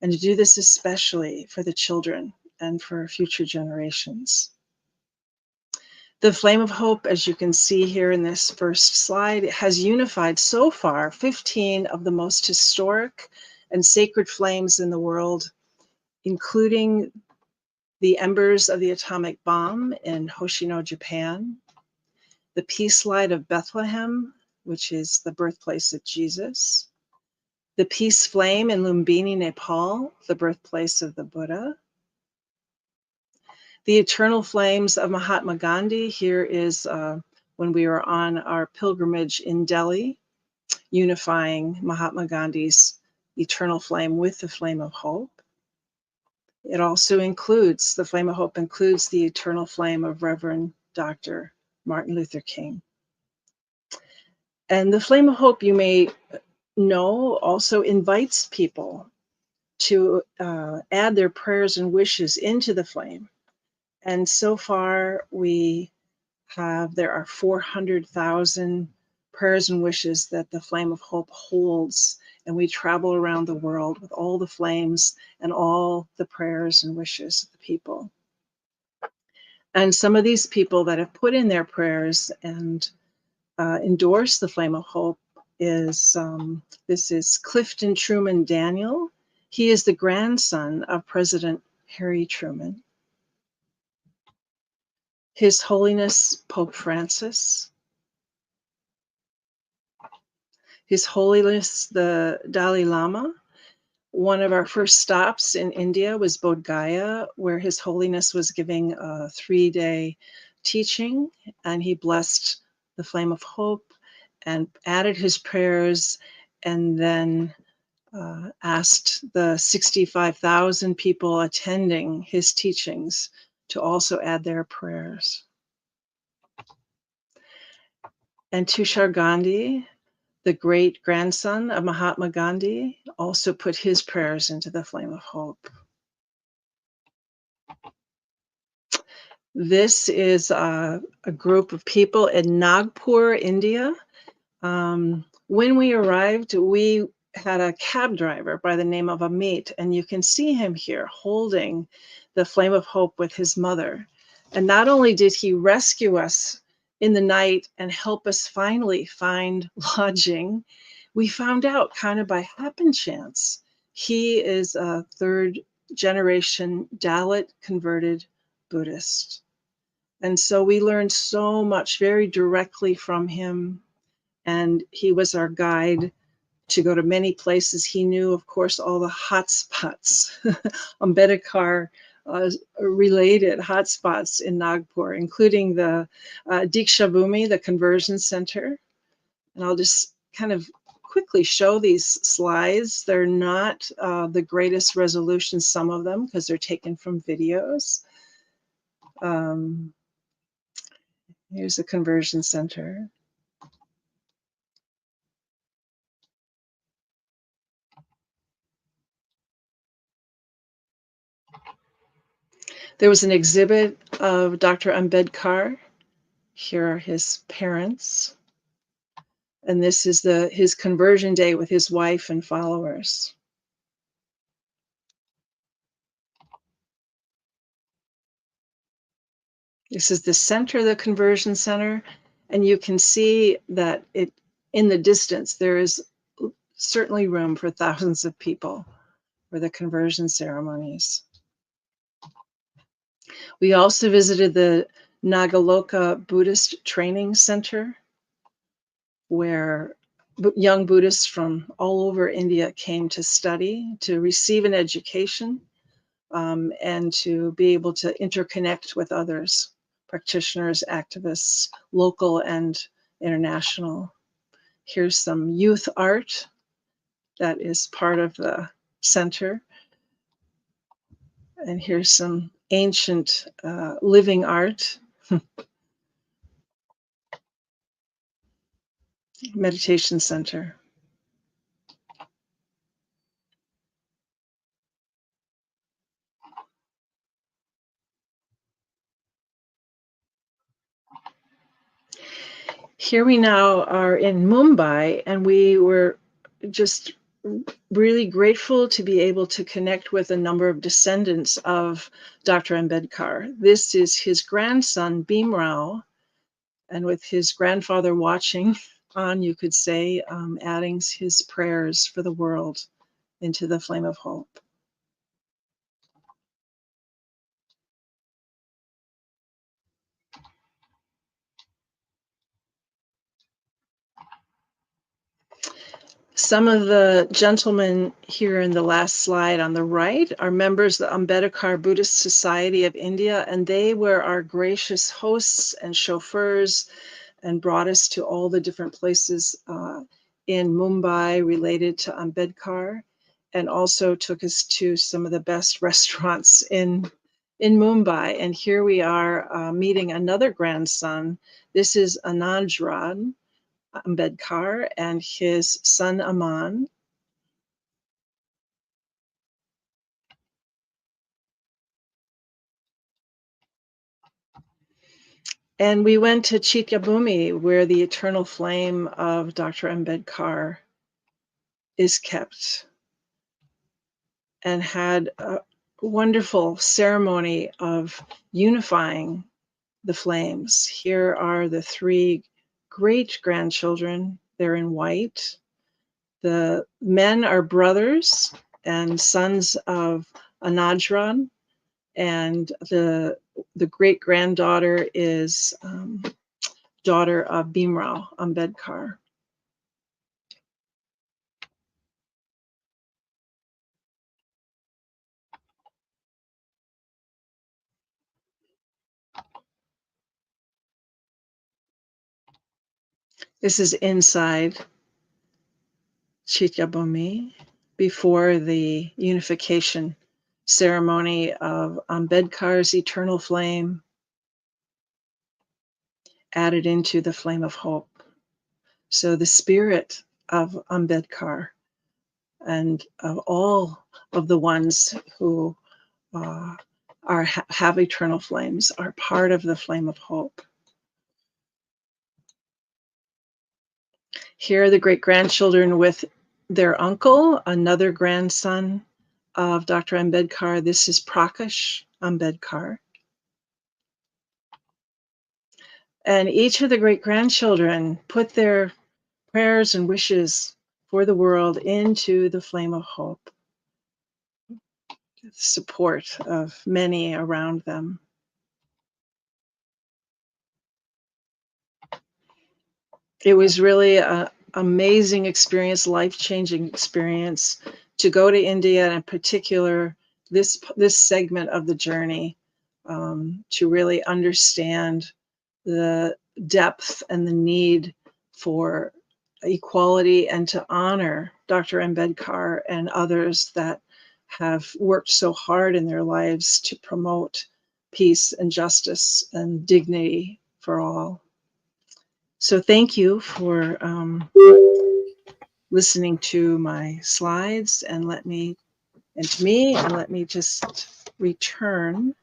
and to do this especially for the children and for future generations. The flame of hope, as you can see here in this first slide, has unified so far 15 of the most historic and sacred flames in the world, including the embers of the atomic bomb in Hoshino, Japan, the peace light of Bethlehem, which is the birthplace of Jesus, the peace flame in Lumbini, Nepal, the birthplace of the Buddha, the eternal flames of Mahatma Gandhi. Here is when we were on our pilgrimage in Delhi, unifying Mahatma Gandhi's eternal flame with the flame of hope. It also includes, the flame of hope includes the eternal flame of Reverend Dr. Martin Luther King. And the flame of hope, you may know, also invites people to add their prayers and wishes into the flame. And so far there are 400,000 prayers and wishes that the flame of hope holds. And we travel around the world with all the flames and all the prayers and wishes of the people. And some of these people that have put in their prayers and endorse the flame of hope is, this is Clifton Truman Daniel. He is the grandson of President Harry Truman. His Holiness Pope Francis, His Holiness the Dalai Lama. One of our first stops in India was Bodh Gaya, where His Holiness was giving a 3-day teaching, and he blessed the flame of hope and added his prayers, and then asked the 65,000 people attending his teachings to also add their prayers. And Tushar Gandhi, the great grandson of Mahatma Gandhi, also put his prayers into the flame of hope. This is a group of people in Nagpur, India. When we arrived, we had a cab driver by the name of Amit, and you can see him here holding the flame of hope with his mother. And not only did he rescue us in the night and help us finally find lodging, we found out kind of by happen chance, he is a 3rd generation Dalit converted Buddhist. And so we learned so much very directly from him. And he was our guide to go to many places. He knew, of course, all the hot spots, Ambedkar related hotspots in Nagpur, including the Diksha Bhumi, the conversion center. And I'll just kind of quickly show these slides. They're not the greatest resolution, some of them, because they're taken from videos. Here's the conversion center. There was an exhibit of Dr. Ambedkar. Here are his parents. And this is his conversion day with his wife and followers. This is the center of the conversion center. And you can see that in the distance, there is certainly room for thousands of people. for the conversion ceremonies. We also visited the Nagaloka Buddhist Training Center, where young Buddhists from all over India came to study, to receive an education, and to be able to interconnect with others, practitioners, activists, local and international. Here's some youth art that is part of the center. And here's some ancient living art. Meditation center. Here we now are in Mumbai, and we were just really grateful to be able to connect with a number of descendants of Dr. Ambedkar. This is his grandson, Bhimrao, and with his grandfather watching on, you could say, adding his prayers for the world into the flame of hope. Some of the gentlemen here in the last slide on the right are members of the Ambedkar Buddhist Society of India, and they were our gracious hosts and chauffeurs and brought us to all the different places in Mumbai related to Ambedkar, and also took us to some of the best restaurants in Mumbai. And here we are meeting another grandson. This is Anandran Ambedkar and his son Aman. And we went to Chityabhumi, where the eternal flame of Dr. Ambedkar is kept, and had a wonderful ceremony of unifying the flames. Here are the three great-grandchildren. They're in white. The men are brothers and sons of Anandran, and the great-granddaughter is daughter of Bhimrao Ambedkar. This is inside Chityabhumi before the unification ceremony of Ambedkar's eternal flame added into the flame of hope. So the spirit of Ambedkar and of all of the ones who have eternal flames are part of the flame of hope. Here are the great-grandchildren with their uncle, another grandson of Dr. Ambedkar. This is Prakash Ambedkar. And each of the great-grandchildren put their prayers and wishes for the world into the flame of hope, the support of many around them. It was really an amazing experience, life-changing experience to go to India, and in particular, this segment of the journey, to really understand the depth and the need for equality, and to honor Dr. Ambedkar and others that have worked so hard in their lives to promote peace and justice and dignity for all. So thank you for listening to my slides, and let me just return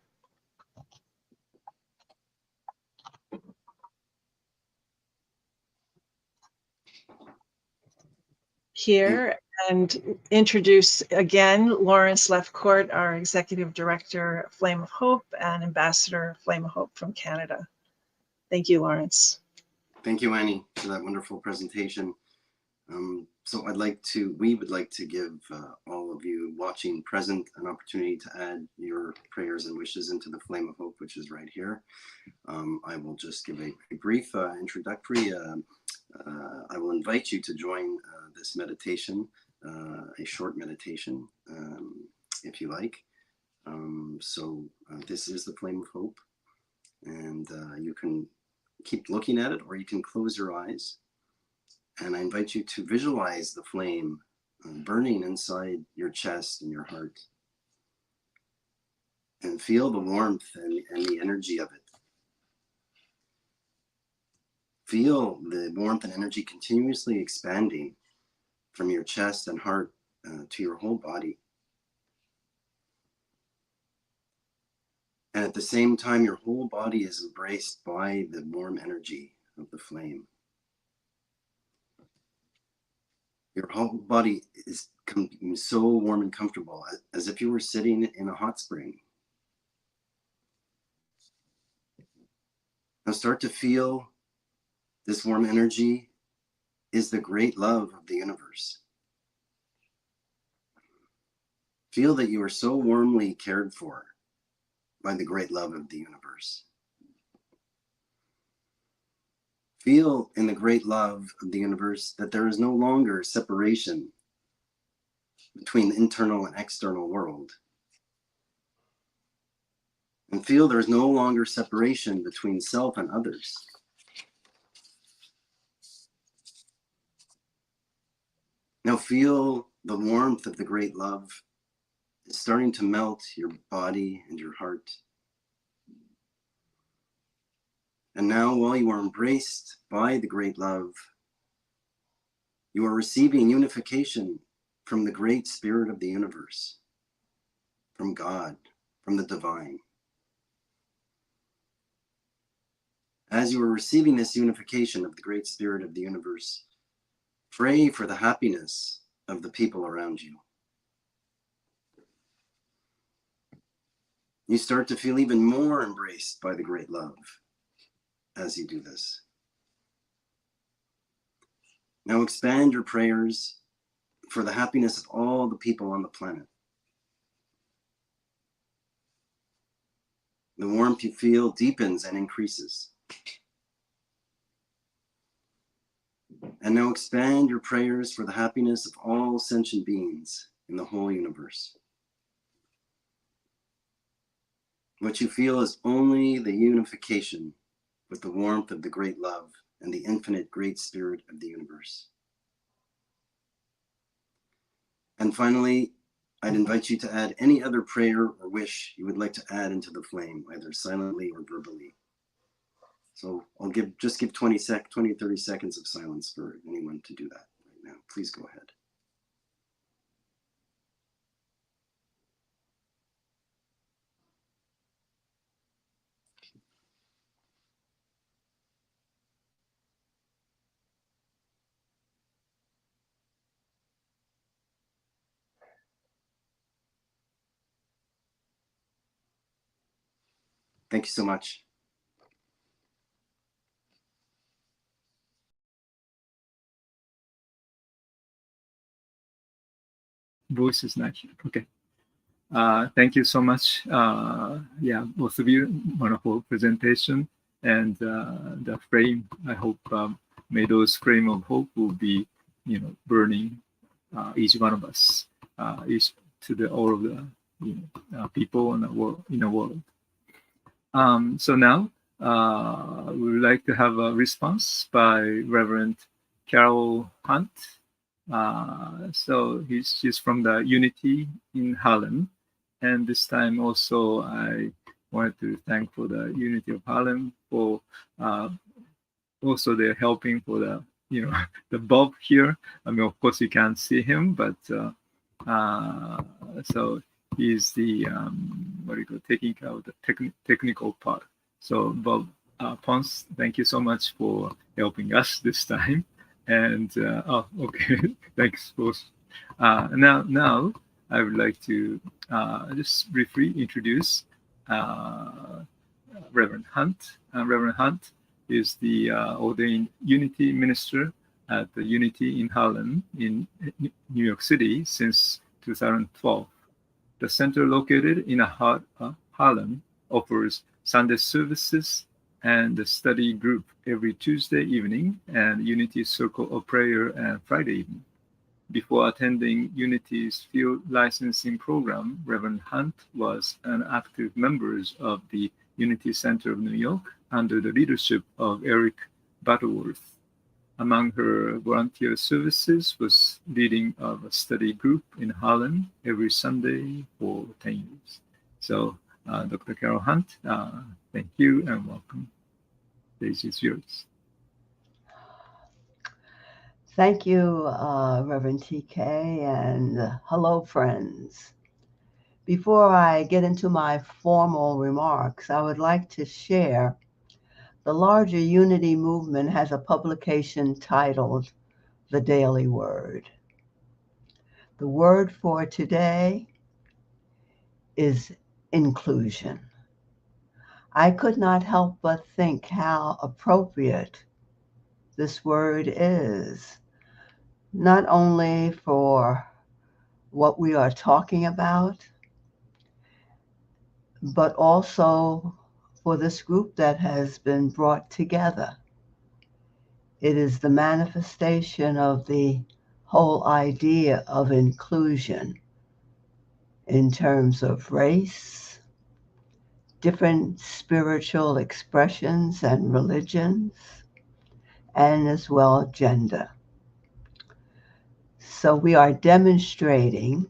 here and introduce again Lawrence Lefcourt, our Executive Director of Flame of Hope and Ambassador of Flame of Hope from Canada. Thank you, Lawrence. Thank you, Annie, for that wonderful presentation. So we would like to give all of you watching present an opportunity to add your prayers and wishes into the flame of hope, which is right here. I will just give a brief introductory. I will invite you to join this meditation, a short meditation, if you like. This is the flame of hope, and you can keep looking at it, or you can close your eyes. And I invite you to visualize the flame burning inside your chest and your heart, and feel the warmth and the energy of it. Feel the warmth and energy continuously expanding from your chest and heart to your whole body. And at the same time, your whole body is embraced by the warm energy of the flame. Your whole body is so warm and comfortable, as if you were sitting in a hot spring. Now start to feel this warm energy is the great love of the universe. Feel that you are so warmly cared for by the great love of the universe. Feel in the great love of the universe that there is no longer separation between the internal and external world. And feel there is no longer separation between self and others. Now feel the warmth of the great love is starting to melt your body and your heart. And now, while you are embraced by the great love, you are receiving unification from the great spirit of the universe, from God, from the divine. As you are receiving this unification of the great spirit of the universe, pray for the happiness of the people around you. You start to feel even more embraced by the great love as you do this. Now expand your prayers for the happiness of all the people on the planet. The warmth you feel deepens and increases. And now expand your prayers for the happiness of all sentient beings in the whole universe. What you feel is only the unification with the warmth of the great love and the infinite great spirit of the universe. And finally, I'd invite you to add any other prayer or wish you would like to add into the flame, either silently or verbally. So I'll just give 20 or 30 seconds of silence for anyone to do that right now. Please go ahead. Thank you so much. Voice is not here. Okay. Thank you so much. Yeah, both of you, wonderful presentation. And the frame, I hope may those flame of hope will be, burning each one of us, each to all of the people in the world. So now we would like to have a response by Reverend Carol Hunt. So she's from the Unity in Harlem. And this time also I wanted to thank for the Unity of Harlem for also they're helping for the, the Bob here. I mean, of course you can't see him, but so he's the, taking care of the technical part. So Bob Ponce, thank you so much for helping us this time. And okay, thanks both. Now I would like to just briefly introduce Reverend Hunt. Reverend Hunt is the ordained Unity minister at the Unity in Harlem in New York City since 2012. The center, located in Harlem, offers Sunday services and the study group every Tuesday evening and Unity Circle of Prayer and Friday evening. Before attending Unity's field licensing program, Reverend Hunt was an active member of the Unity Center of New York under the leadership of Eric Butterworth. Among her volunteer services was leading of a study group in Harlem every Sunday for 10 years. So, Dr. Carol Hunt, thank you and welcome. The stage is yours. Thank you, Reverend TK, and hello, friends. Before I get into my formal remarks, I would like to share the larger Unity movement has a publication titled The Daily Word. The word for today is inclusion. I could not help but think how appropriate this word is, not only for what we are talking about, but also for this group that has been brought together. It is the manifestation of the whole idea of inclusion in terms of race, different spiritual expressions and religions, and as well gender. So we are demonstrating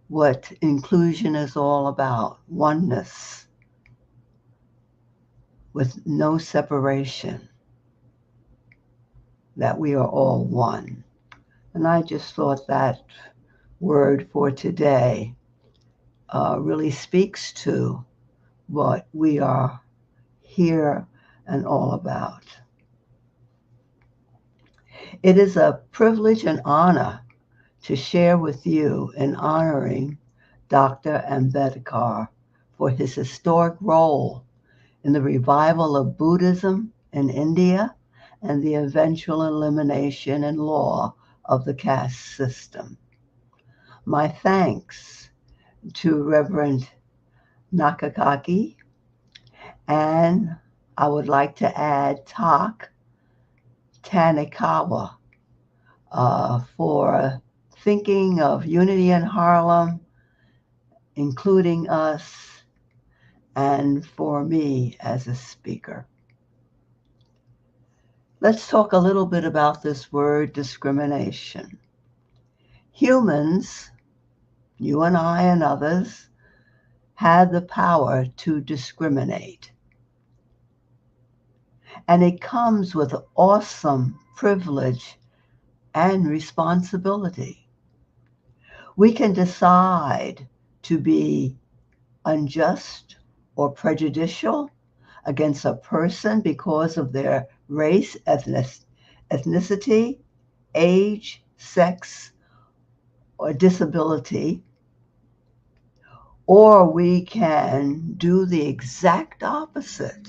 what inclusion is all about: oneness with no separation, that we are all one. And I just thought that word for today really speaks to what we are here and all about. It is a privilege and honor to share with you in honoring Dr. Ambedkar for his historic role in the revival of Buddhism in India and the eventual elimination in law of the caste system. My thanks to Reverend Nakagaki, and I would like to add Tanikawa for thinking of Unity in Harlem, including us, and for me as a speaker. Let's talk a little bit about this word discrimination. Humans, you and I and others, have the power to discriminate. And it comes with awesome privilege and responsibility. We can decide to be unjust or prejudicial against a person because of their race, ethnicity, age, sex, or disability. Or we can do the exact opposite.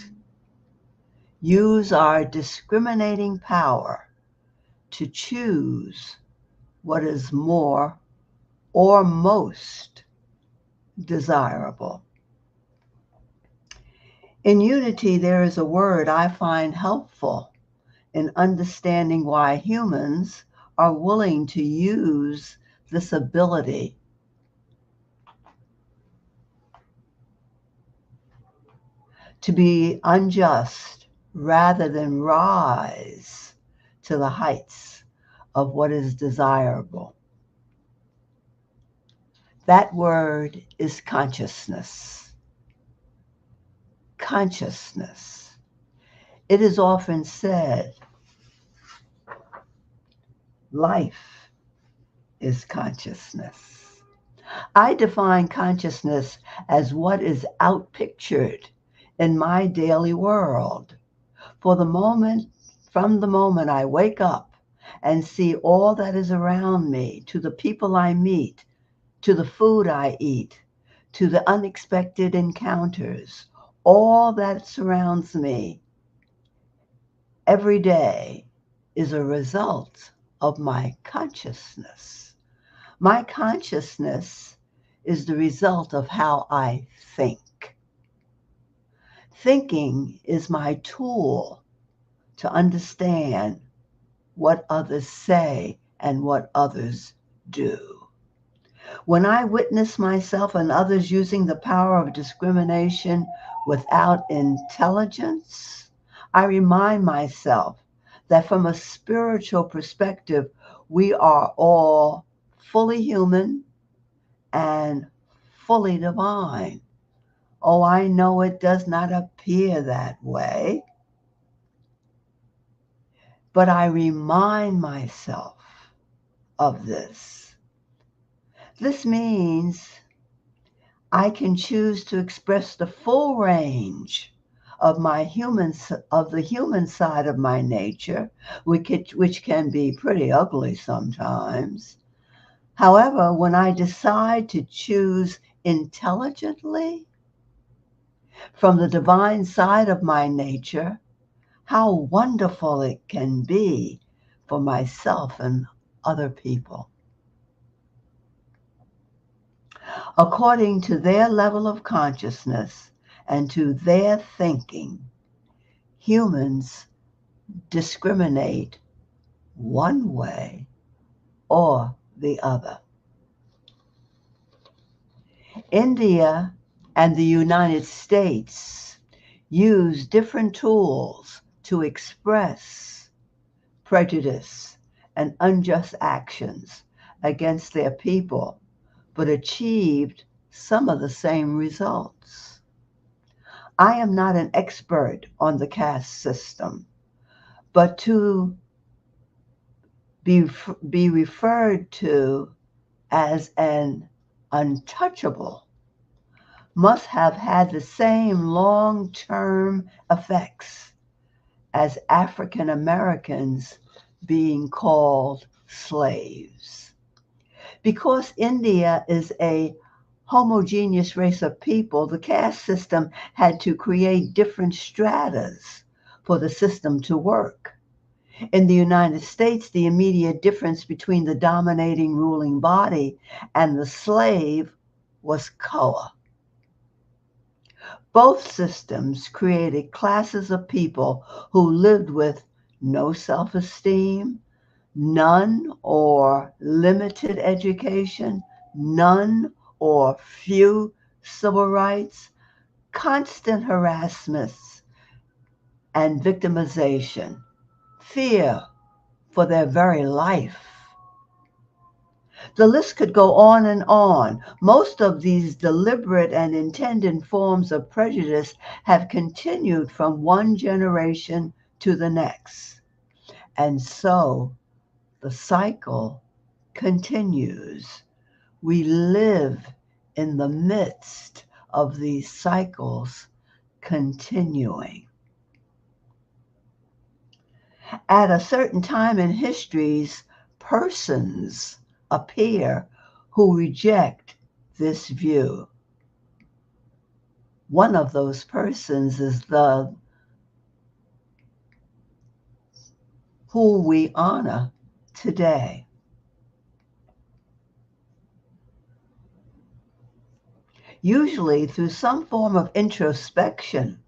Use our discriminating power to choose what is more or most desirable. In Unity, there is a word I find helpful in understanding why humans are willing to use this ability to be unjust rather than rise to the heights of what is desirable. That word is consciousness. Consciousness. It is often said, life is consciousness. I define consciousness as what is outpictured in my daily world. From the moment I wake up and see all that is around me, to the people I meet, to the food I eat, to the unexpected encounters, all that surrounds me every day is a result of my consciousness. My consciousness is the result of how I think. Thinking is my tool to understand what others say and what others do. When I witness myself and others using the power of discrimination without intelligence, I remind myself that from a spiritual perspective, we are all fully human and fully divine. Oh, I know it does not appear that way, but I remind myself of this. This means I can choose to express the full range of the human side of my nature, which can be pretty ugly sometimes. However, when I decide to choose intelligently from the divine side of my nature, how wonderful it can be for myself and other people. According to their level of consciousness and to their thinking, humans discriminate one way or the other. India and the United States use different tools to express prejudice and unjust actions against their people, but achieved some of the same results. I am not an expert on the caste system, but to be referred to as an untouchable must have had the same long-term effects as African Americans being called slaves. Because India is a homogeneous race of people, the caste system had to create different stratas for the system to work. In the United States, the immediate difference between the dominating ruling body and the slave was color. Both systems created classes of people who lived with no self-esteem, none or limited education, none or few civil rights, constant harassments and victimization, fear for their very life. The list could go on and on. Most of these deliberate and intended forms of prejudice have continued from one generation to the next. And so the cycle continues. We live in the midst of these cycles continuing. At a certain time in histories, persons appear who reject this view. One of those persons is who we honor today. Usually through some form of introspection,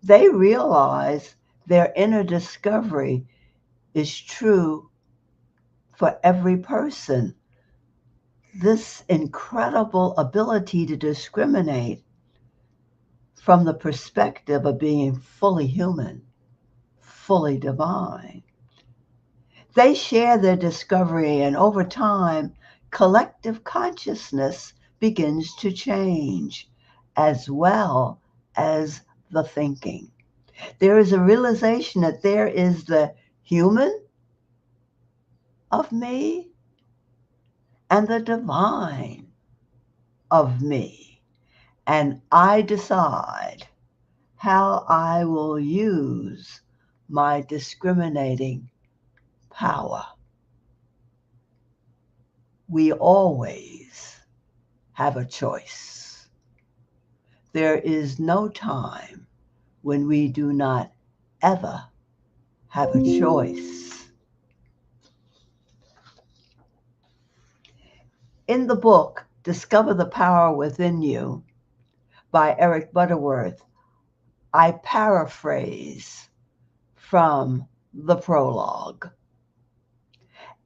they realize their inner discovery is true for every person. This incredible ability to discriminate from the perspective of being fully human, fully divine. They share their discovery, and over time, collective consciousness begins to change, as well as the thinking. There is a realization that there is the human of me and the divine of me, and I decide how I will use my discriminating power. We always have a choice. There is no time when we do not ever have a choice. In the book, Discover the Power Within You by Eric Butterworth, I paraphrase from the prologue.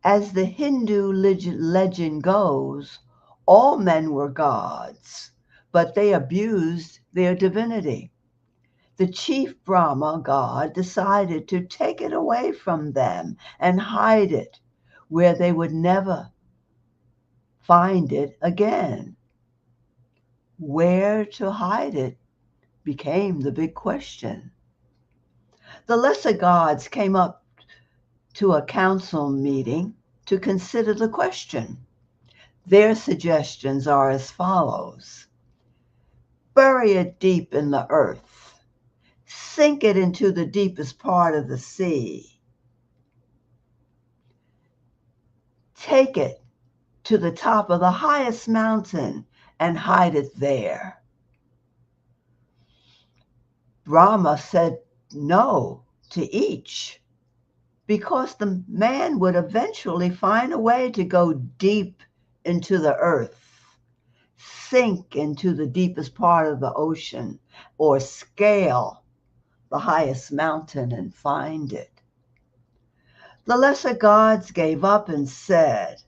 As the Hindu legend goes, all men were gods, but they abused their divinity. The chief Brahma god decided to take it away from them and hide it where they would never find it again. Where to hide it became the big question. The lesser gods came up to a council meeting to consider the question. Their suggestions are as follows. Bury it deep in the earth. Sink it into the deepest part of the sea. Take it to the top of the highest mountain and hide it there. Brahma said no to each because the man would eventually find a way to go deep into the earth, sink into the deepest part of the ocean, or scale the highest mountain and find it. The lesser gods gave up and said,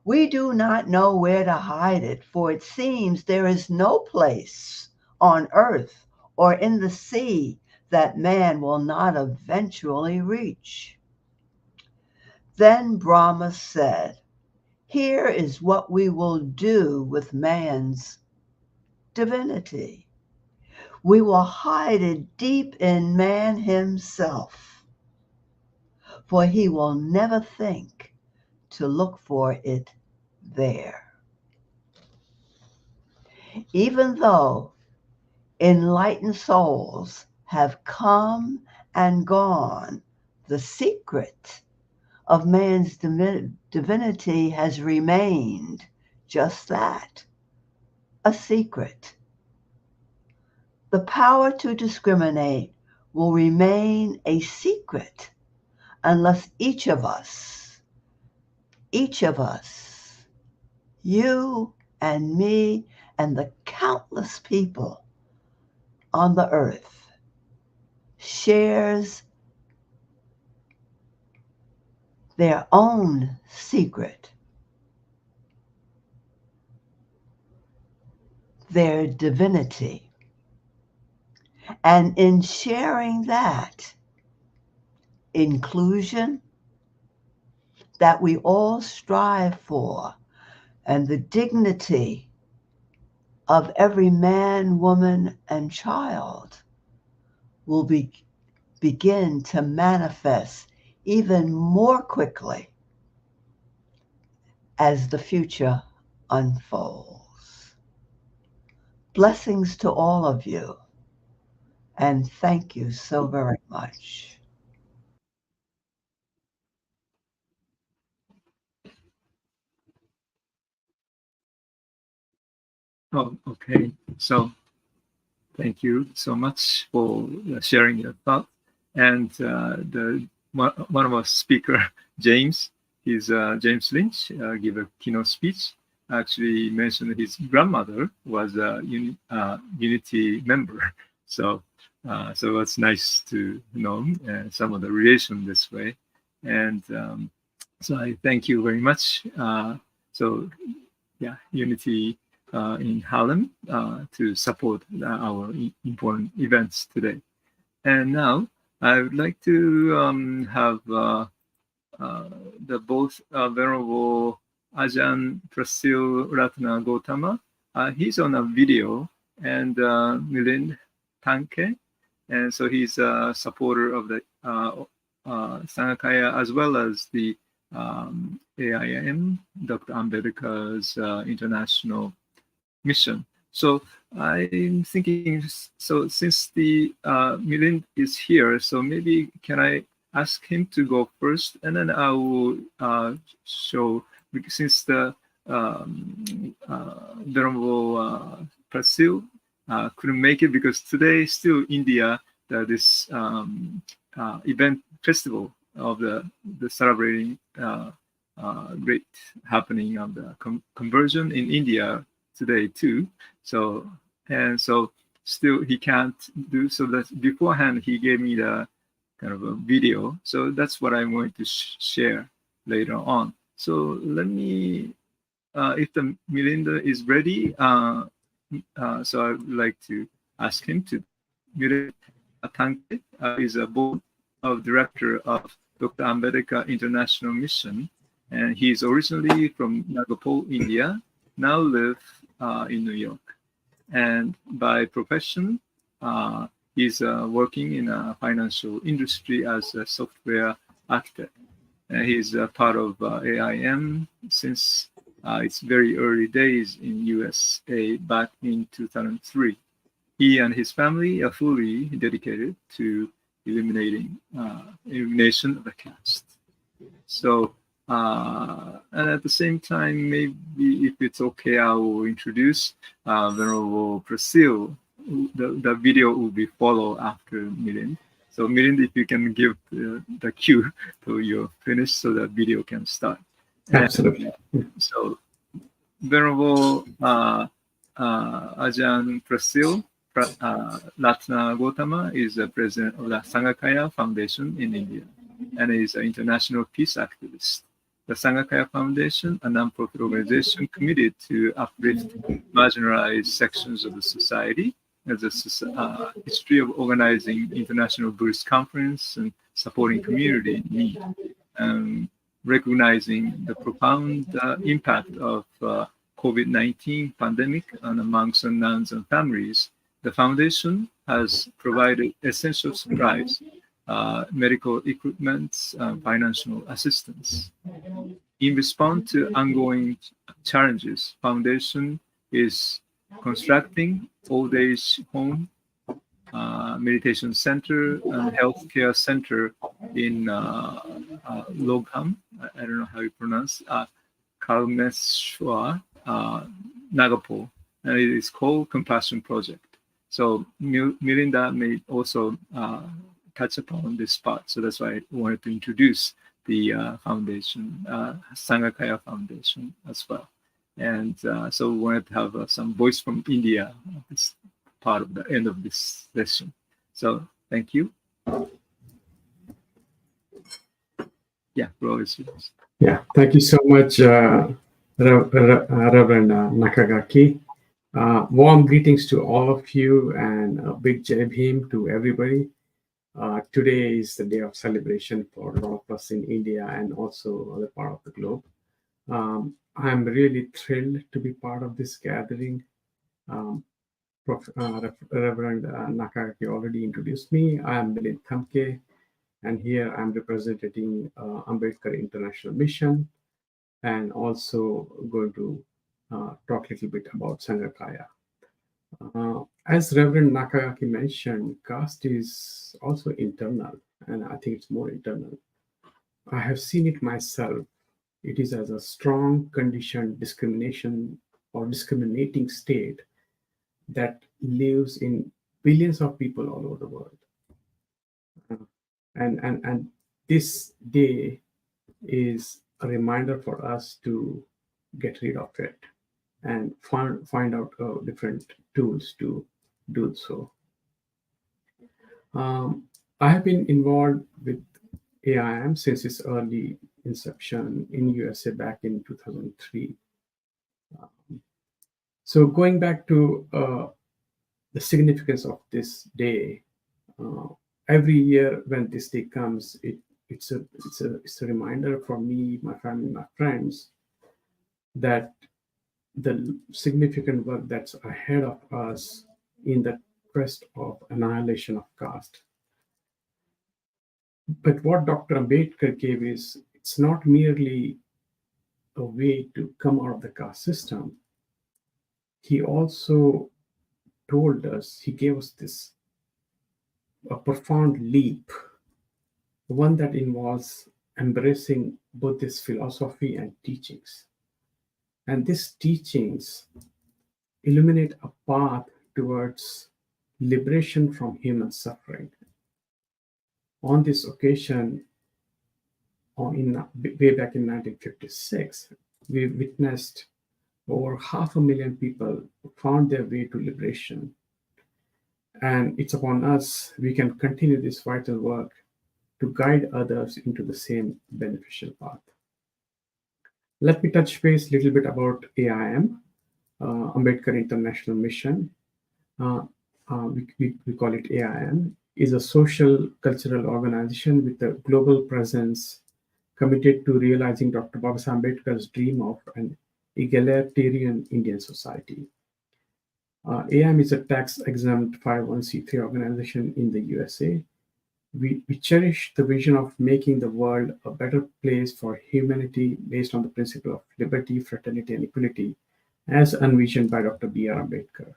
"We do not know where to hide it, for it seems there is no place on earth or in the sea that man will not eventually reach." Then Brahma said, "Here is what we will do with man's divinity. We will hide it deep in man himself, for he will never think to look for it there." Even though enlightened souls have come and gone, the secret of man's divinity has remained just that, a secret. The power to discriminate will remain a secret unless each of us, you and me and the countless people on the earth, shares their own secret, their divinity. And in sharing that inclusion that we all strive for, and the dignity of every man, woman, and child will begin to manifest even more quickly as the future unfolds. Blessings to all of you, and thank you so very much. Oh, okay. So thank you so much for sharing your thoughts. And one of our speaker, James, James Lynch, give a keynote speech. Actually mentioned his grandmother was a Unity member. So it's nice to know some of the relation this way. And so I thank you very much. So yeah, Unity in Harlem to support our important events today. And now I would like to have the both Venerable Ajahn Prasil Ratna Gautama. He's on a video, and Milind Tanke, and so he's a supporter of the Sanghakaya as well as the AIM, Dr. Ambedkar's international mission. So I'm thinking, so since the Milind is here, so maybe can I ask him to go first, and then I will show, since the Venerable Prasil couldn't make it because today still India, this event festival of the celebrating great happening of the conversion in India today too. So still he can't do so. That beforehand he gave me the kind of a video. So that's what I'm going to share later on. So let me, if the Milinda is ready, so I would like to ask him to. Milinda Tanke is a board of director of Dr. Ambedkar International Mission, and he is originally from Nagpur, India, now live in New York. And by profession, he's working in a financial industry as a software architect. And he's part of AIM since its very early days in USA back in 2003. He and his family are fully dedicated to elimination of the caste. So, and at the same time, maybe if it's okay, I will introduce Venerable Prasil. The video will be followed after Milind. So Milind, if you can give the cue till you're finished so that video can start. Absolutely. So Venerable Ajahn Prasil Ratna Gautama is the president of the Sanghakaya Foundation in India and is an international peace activist. The Sanghakaya Foundation, a non-profit organization committed to uplift marginalized sections of the society, has a history of organizing international Buddhist conference and supporting community in need, recognizing the profound impact of COVID-19 pandemic on monks and nuns and families. The foundation has provided essential supplies, medical equipment, financial assistance. In response to ongoing challenges, foundation is constructing old age home, meditation center, and healthcare center in Logham. I don't know how you pronounce Kalmeshwar, Nagpur, and it is called Compassion Project. So Milinda may also touch upon this part. So that's why I wanted to introduce the foundation, Sanghakaya Foundation as well. And so we wanted to have some voice from India at this part of the end of this session. So thank you. Yeah, floor is yours. Yeah, thank you so much, Reverend Nakagaki. Warm greetings to all of you and a big Jai Bhim to everybody. Today is the day of celebration for a lot of us in India and also other part of the globe. I'm really thrilled to be part of this gathering. Reverend Nakagaki already introduced me. I am Milind Thamke, and here I'm representing Ambedkar International Mission, and also going to talk a little bit about Sanghakaya. As Reverend Nakagaki mentioned, caste is also internal, and I think it's more internal. I have seen it myself. It is as a strong conditioned discrimination or discriminating state that lives in billions of people all over the world. And this day is a reminder for us to get rid of it and find out different tools to do so. I have been involved with AIM since its early inception in USA back in 2003. So going back to the significance of this day, every year when this day comes, it's a reminder for me, my family, my friends, that the significant work that's ahead of us in the quest of annihilation of caste. But what Dr. Ambedkar gave is, it's not merely a way to come out of the caste system. He also told us, he gave us this a profound leap, one that involves embracing Buddhist philosophy and teachings. And these teachings illuminate a path towards liberation from human suffering. On this occasion, way back in 1956, we witnessed over 500,000 people found their way to liberation. And it's upon us, we can continue this vital work to guide others into the same beneficial path. Let me touch base a little bit about AIM, Ambedkar International Mission. We call it AIM, is a social cultural organization with a global presence committed to realizing Dr. Babasaheb Ambedkar's dream of an egalitarian Indian society. AIM is a tax-exempt 501c3 organization in the USA. We cherish the vision of making the world a better place for humanity based on the principle of liberty, fraternity, and equality, as envisioned by Dr. B.R. Ambedkar.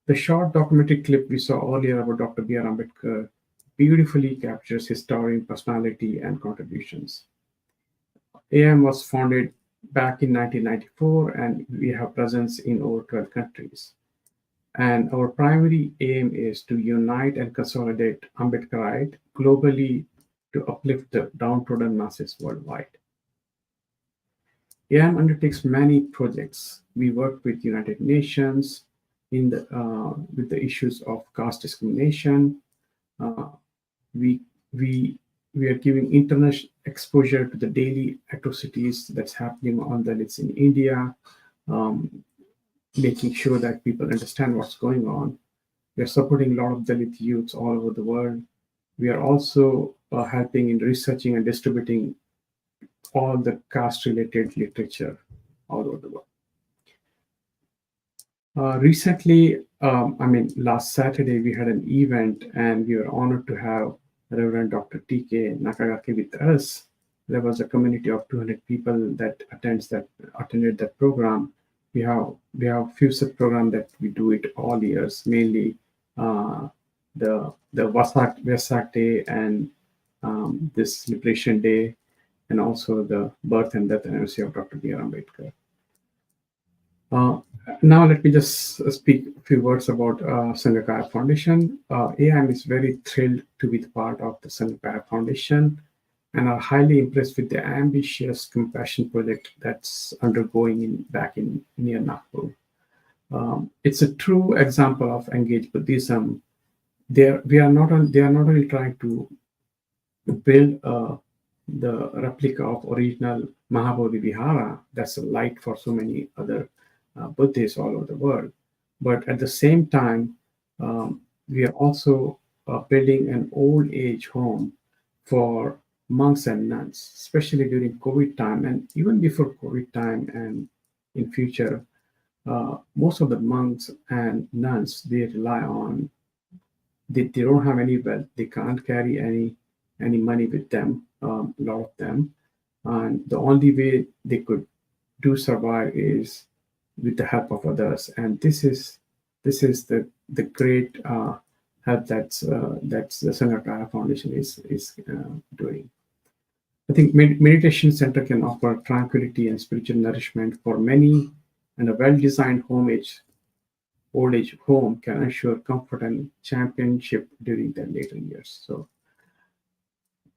The short documentary clip we saw earlier about Dr. B.R. Ambedkar beautifully captures his towering personality and contributions. AIM was founded back in 1994, and we have presence in over 12 countries. And our primary aim is to unite and consolidate Ambedkarite globally to uplift the downtrodden masses worldwide. AIM undertakes many projects. We work with United Nations with the issues of caste discrimination. We are giving international exposure to the daily atrocities that's happening on Dalits in India, making sure that people understand what's going on. We are supporting a lot of Dalit youths all over the world. We are also helping in researching and distributing all the caste-related literature all over the world. Recently, last Saturday, we had an event, and we were honored to have Reverend Dr. T.K. Nakagaki with us. There was a community of 200 people that attended that program. We have a few sub-programs that we do it all years, mainly the Vesak Day and this Liberation Day, and also the birth and death anniversary of Dr. B.R. Ambedkar. Now let me just speak a few words about Sanghakaya Foundation. AIM is very thrilled to be the part of the Sanghakaya Foundation and are highly impressed with the ambitious compassion project that's undergoing back near Nagpur. It's a true example of engaged Buddhism. They are not only trying to build the replica of original Mahabodhi Vihara, that's a light for so many other Buddhists all over the world, but at the same time, we are also building an old age home for monks and nuns, especially during COVID time and even before COVID time and in future. Most of the monks and nuns, they rely on, they don't have any wealth, they can't carry any money with them, a lot of them, and the only way they could survive is with the help of others. And this is the great help that's the Sanghakaya Foundation is doing. I think meditation center can offer tranquility and spiritual nourishment for many, and a well-designed old age home can ensure comfort and championship during their later years. So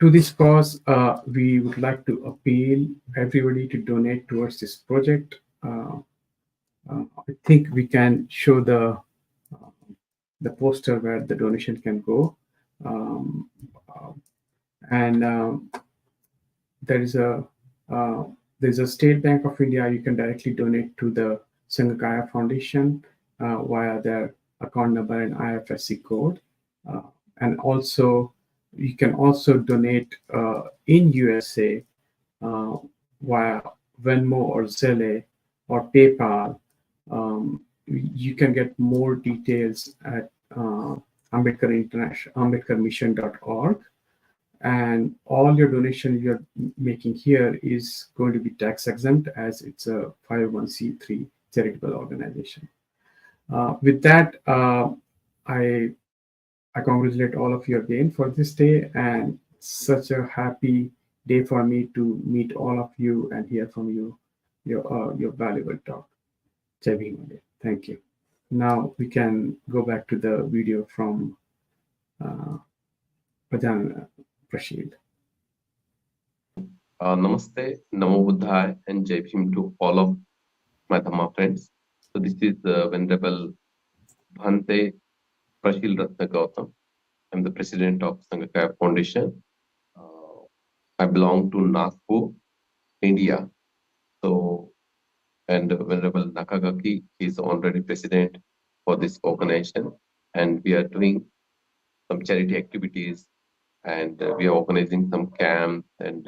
to this cause, we would like to appeal everybody to donate towards this project. I think we can show the poster where the donation can go, there's a State Bank of India. You can directly donate to the Sanghakaya Foundation via their account number and IFSC code, and also you can also donate in USA via Venmo or Zelle or PayPal. You can get more details at ambedkarmission.org, and all your donation you're making here is going to be tax exempt as it's a 501c3 charitable organization. With that, I congratulate all of you again for this day, and such a happy day for me to meet all of you and hear from you, your valuable talk. Jai Bhim. Thank you. Now we can go back to the video from Prajan Prashid. Namaste, Namo Buddhaya, and Jai Bhim to all of my Dhamma friends. So this is Venerable Bhante Prashil Ratna Gautam. I'm the president of Sanghakaya Foundation. I belong to Nagpur, India. So, and Venerable Nakagaki is already president for this organization. And we are doing some charity activities, and we are organizing some camps, and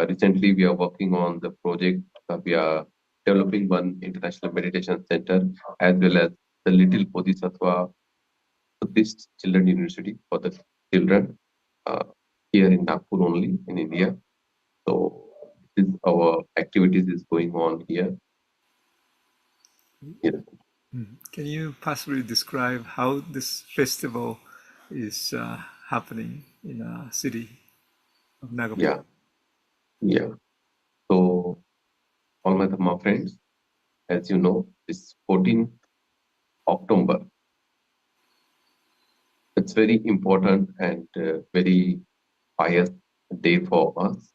recently we are working on the project. We are developing one international meditation center as well as the Little Bodhisattva Buddhist Children University for the children uh, here in Nagpur only in India. So this is our activities is going on here. Yes. Can you possibly describe how this festival is happening in a city of Nagapur? Yeah, yeah. So all my Dhamma friends, as you know, this 14th October, it's very important and very pious day for us,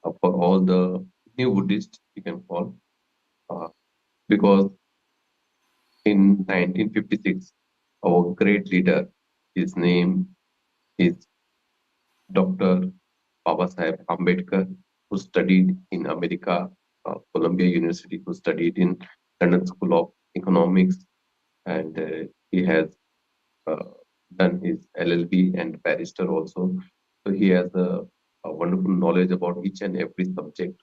for all the new Buddhists, you can call, uh, because in 1956, our great leader, his name is Dr. Babasaheb Ambedkar, who studied in America, Columbia University, who studied in London School of Economics, and he has uh, done his LLB and barrister also. So he has a wonderful knowledge about each and every subject,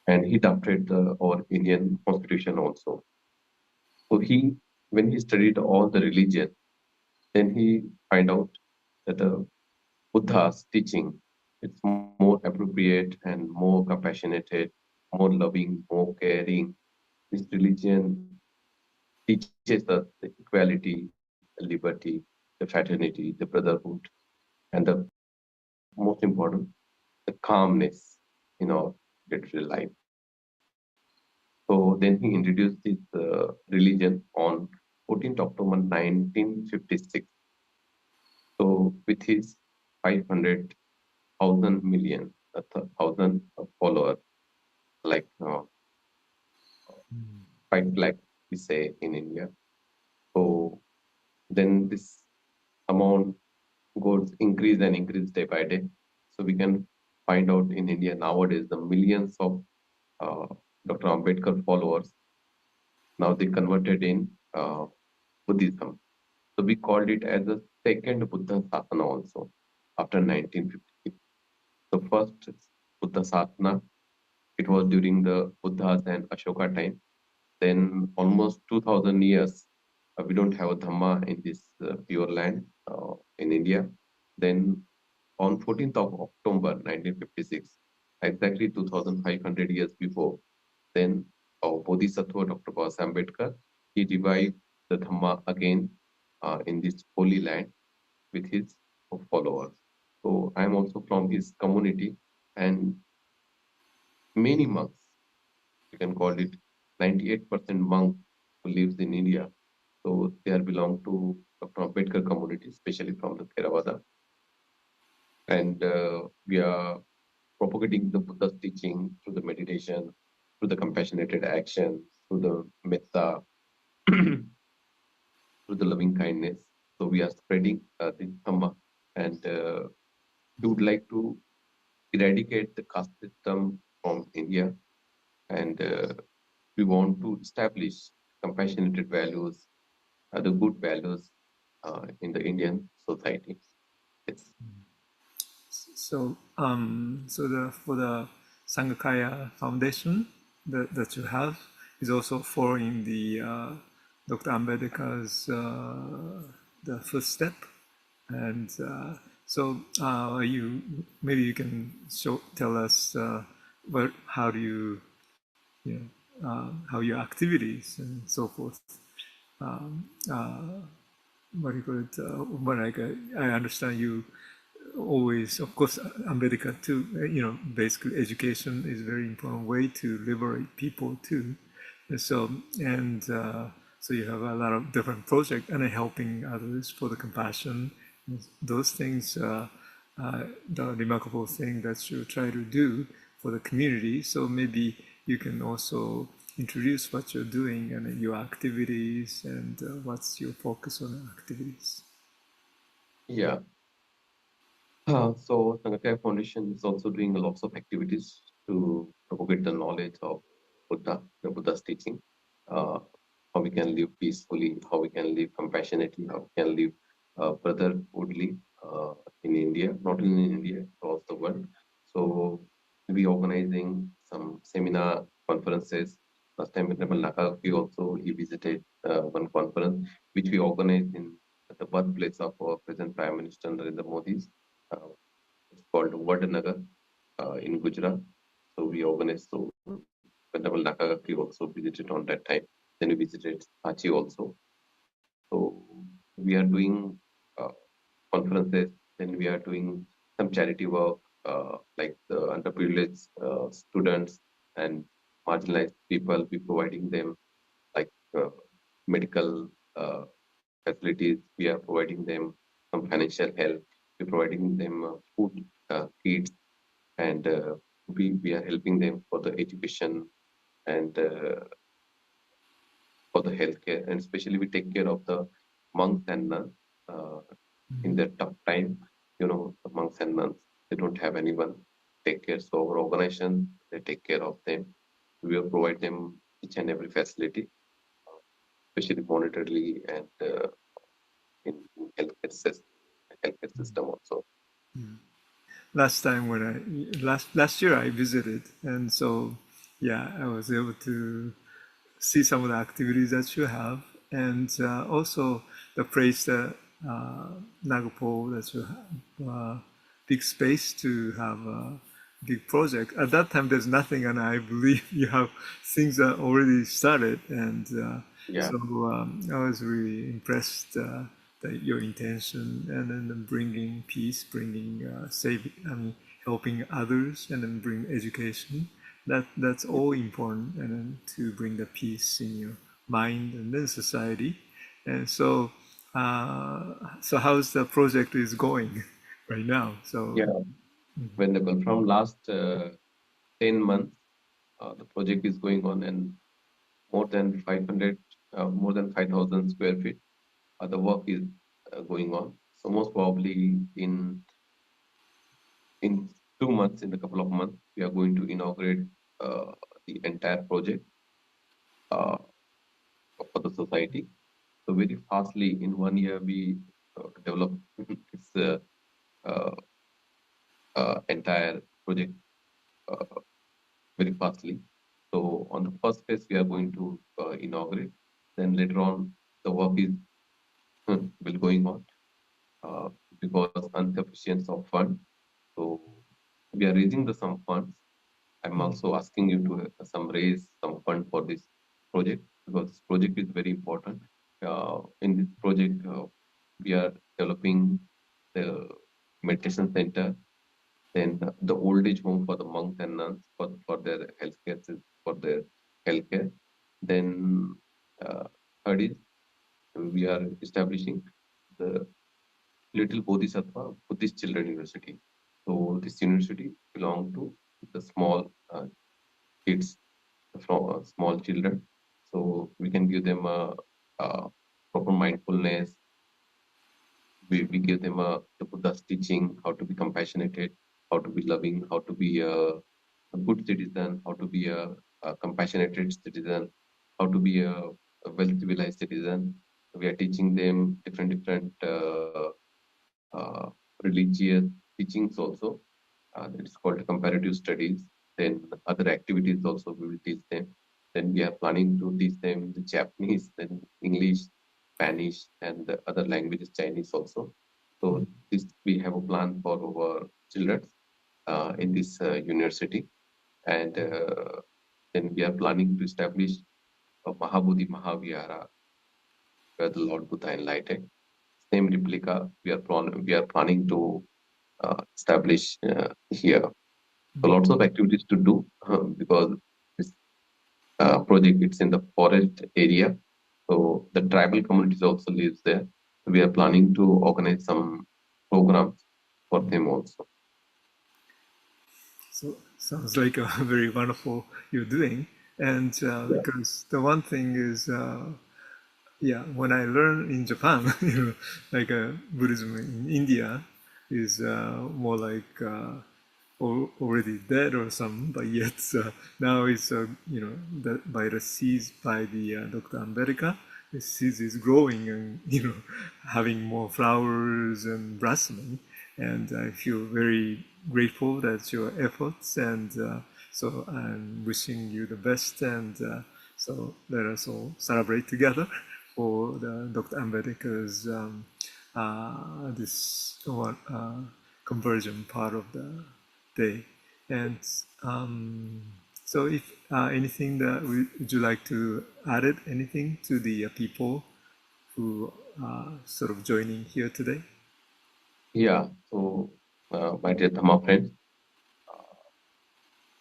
and he drafted our Indian Constitution also. So when he studied all the religion, then he find out that the Buddha's teaching it's more appropriate and more compassionate, more loving, more caring. This religion teaches us the equality, the liberty, the fraternity, the brotherhood, and the most important, the calmness in our day-to-day life. So then he introduced this religion on 14th October 1956. So with his 500,000 million, 1,000 followers, like 5 lakh, we say in India. So then this amount goes increase and increase day by day. So we can find out in India nowadays the millions of uh, Dr. Ambedkar followers. Now they converted in Buddhism. So we called it as the second Buddha Sasana also after 1950. The first Buddha Sasana, it was during the Buddha's and Ashoka time. Then almost 2000 years, we don't have a Dhamma in this pure land in India. Then on 14th of October 1956, exactly 2500 years before, then our Bodhisattva Dr. Baba Ambedkar, he revived the Dhamma again in this holy land with his followers. So I'm also from his community, and many monks, you can call it 98% monk who lives in India. So they are belong to Dr. Ambedkar community, especially from the Theravada. And we are propagating the Buddha's teaching through the meditation, through the compassionate action, through the metta, through the loving kindness. So we are spreading this Dhamma, and we would like to eradicate the caste system from India, and we want to establish compassionate values, the good values in the Indian society. Yes. So, for the Sanghakaya Foundation that you have is also following the Dr. Ambedkar's the first step, and you maybe you can tell us how do you how your activities and so forth. What do you call it? I understand you always, of course, Ambedkar too. Basically, education is a very important way to liberate people too. So so you have a lot of different projects and helping others for the compassion. Those things the remarkable thing that you try to do for the community. So maybe you can also introduce what you're doing and your activities and what's your focus on activities. Yeah. So Sanghakaya Foundation is also doing lots of activities to propagate the knowledge of Buddha, the Buddha's teaching, how we can live peacefully, how we can live compassionately, how we can live brotherhoodly in India, not only in India, across the world. So we organizing some seminar conferences. Last time in Nakaki also he visited one conference which we organized in the birthplace of our present Prime Minister Narendra Modi's. It's called Vadanagar in Gujarat. So we organized, so Venerable Nakagaki also visited on that time. Then we visited Hachi also. So we are doing conferences, then we are doing some charity work like the underprivileged students and marginalized people. We providing them like medical facilities. We are providing them some financial help. We're providing them food kits, and we are helping them for the education and for the healthcare, and especially we take care of the monks and nuns in their tough time. You know, the monks and nuns, they don't have anyone take care. So our organization, they take care of them. We will provide them each and every facility, especially monetarily and in healthcare system also. Last time when last year I visited, and so yeah, I was able to see some of the activities that you have, and also the place that Nagapur that you have big space to have a big project. At that time, there's nothing, and I believe you have things that already started, and Yeah. so I was really impressed that your intention, and then bringing peace, bringing helping others, and then bring education. That's all important, and then to bring the peace in your mind and then society. And so so how's the project is going right now? So Yeah, when from last 10 months, the project is going on, and more than 500, more than 5,000 square feet, the work is going on. So most probably in 2 months, in a couple of months, we are going to inaugurate the entire project for the society. So very fastly, in 1 year, we develop this entire project very fastly. So on the first phase, we are going to inaugurate. Then later on, the work is will going on because insufficiency of fund. So we are raising some funds. I'm also asking you to raise some fund for this project, because this project is very important. In this project, we are developing the meditation center, then the old age home for the monks and nuns for their healthcare. Then third is we are establishing the Little Bodhisattva Buddhist Children University. So this university belongs to the small kids, from small children. So we can give them a proper mindfulness. We give them the Buddha's teaching, how to be compassionate, how to be loving, how to be a good citizen, how to be a compassionate citizen, how to be a well-civilized citizen. We are teaching them different religious teachings also. It's called comparative studies. Then other activities also we will teach them. Then we are planning to teach them the Japanese, then English, Spanish, and the other languages, Chinese also. So this we have a plan for our children in this university, and then we are planning to establish a Mahabodhi Mahavihara where the Lord Buddha enlightened. Same replica we are planning to establish here. So lots of activities to do because this project it's in the forest area. So the tribal communities also lives there. We are planning to organize some programs for them also. So sounds like a very wonderful you're doing. And because the one thing is, yeah, when I learned in Japan, like Buddhism in India is more like already dead or something, but yet now it's by the seeds by the Dr. Ambedkar, the seeds is growing and having more flowers and blossoming, and I feel very grateful that's your efforts, and so I'm wishing you the best, and so let us all celebrate together for the Dr. Ambedkar's this conversion part of the day. And so if anything that would you like to add anything to the people who are sort of joining here today? Yeah, so my dear Dhamma friends,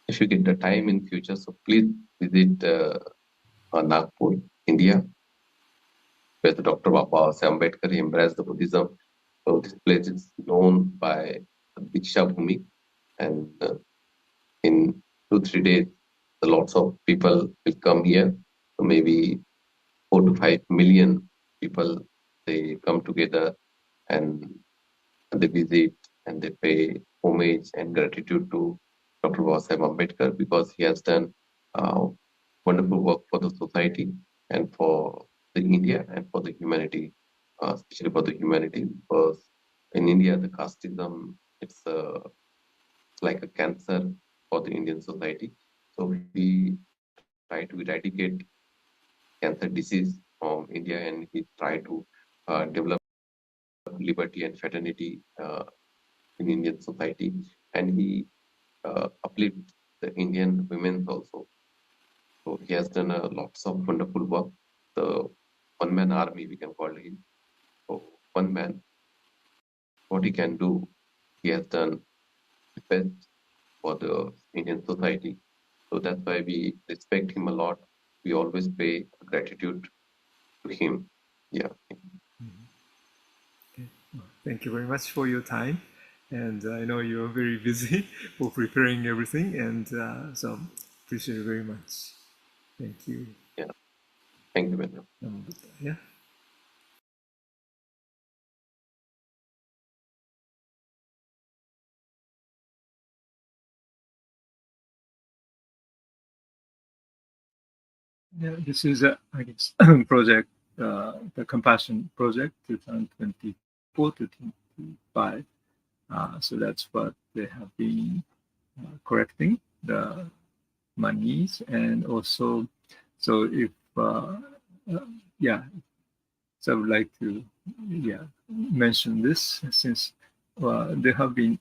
if you get the time in future, so please visit Nagpur, India, where the Dr. Baba Ambedkar embraced the Buddhism. So this place is known by Diksha Bhumi, and in 2-3 days, lots of people will come here. So maybe 4 to 5 million people, they come together and they visit and they pay homage and gratitude to Dr. Baba Ambedkar, because he has done wonderful work for the society and for the India and for the humanity, especially for the humanity, because in India the casteism, it's like a cancer for the Indian society. So we try to eradicate cancer disease from India, and we try to develop liberty and fraternity in Indian society, and he uplift the Indian women also. So he has done lots of wonderful work. The one-man army, we can call him. So one man, what he can do, he has done the best for the Indian society. So that's why we respect him a lot. We always pay gratitude to him. Yeah. Okay. Well, thank you very much for your time. And I know you're very busy for preparing everything. And so appreciate it very much. Thank you. Yeah. Thank you, Benjamin. Yeah. Yeah, this is I guess project, the Compassion Project 2024 to 2025. So that's what they have been collecting the monies, and also, so if yeah, so I would like to mention this, since they have been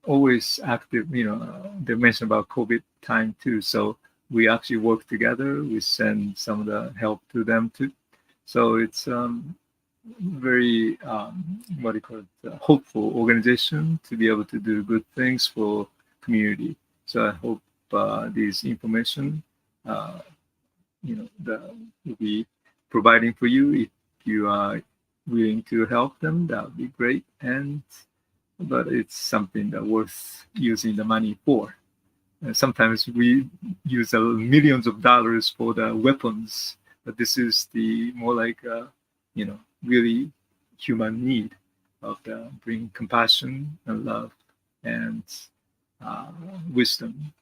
always active. They mentioned about COVID time too, so we actually work together. We send some of the help to them too. So it's very what do you call it, hopeful organization to be able to do good things for community. So I hope this information that will be providing for you. If you are willing to help them, that would be great. But it's something that worth using the money for. Sometimes we use millions of dollars for the weapons, but this is the more like really human need of the bring compassion and love and wisdom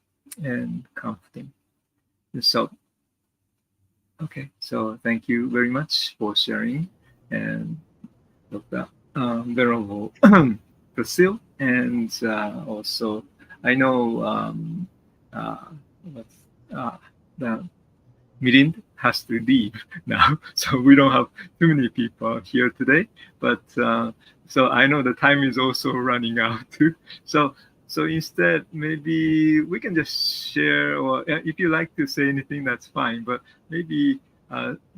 and comforting. So okay, so thank you very much for sharing, and Dr. Venerable Brazil, and also I know the Mirin has to leave now, so we don't have too many people here today. But so I know the time is also running out too. So instead, maybe we can just share, or if you like to say anything, that's fine. But maybe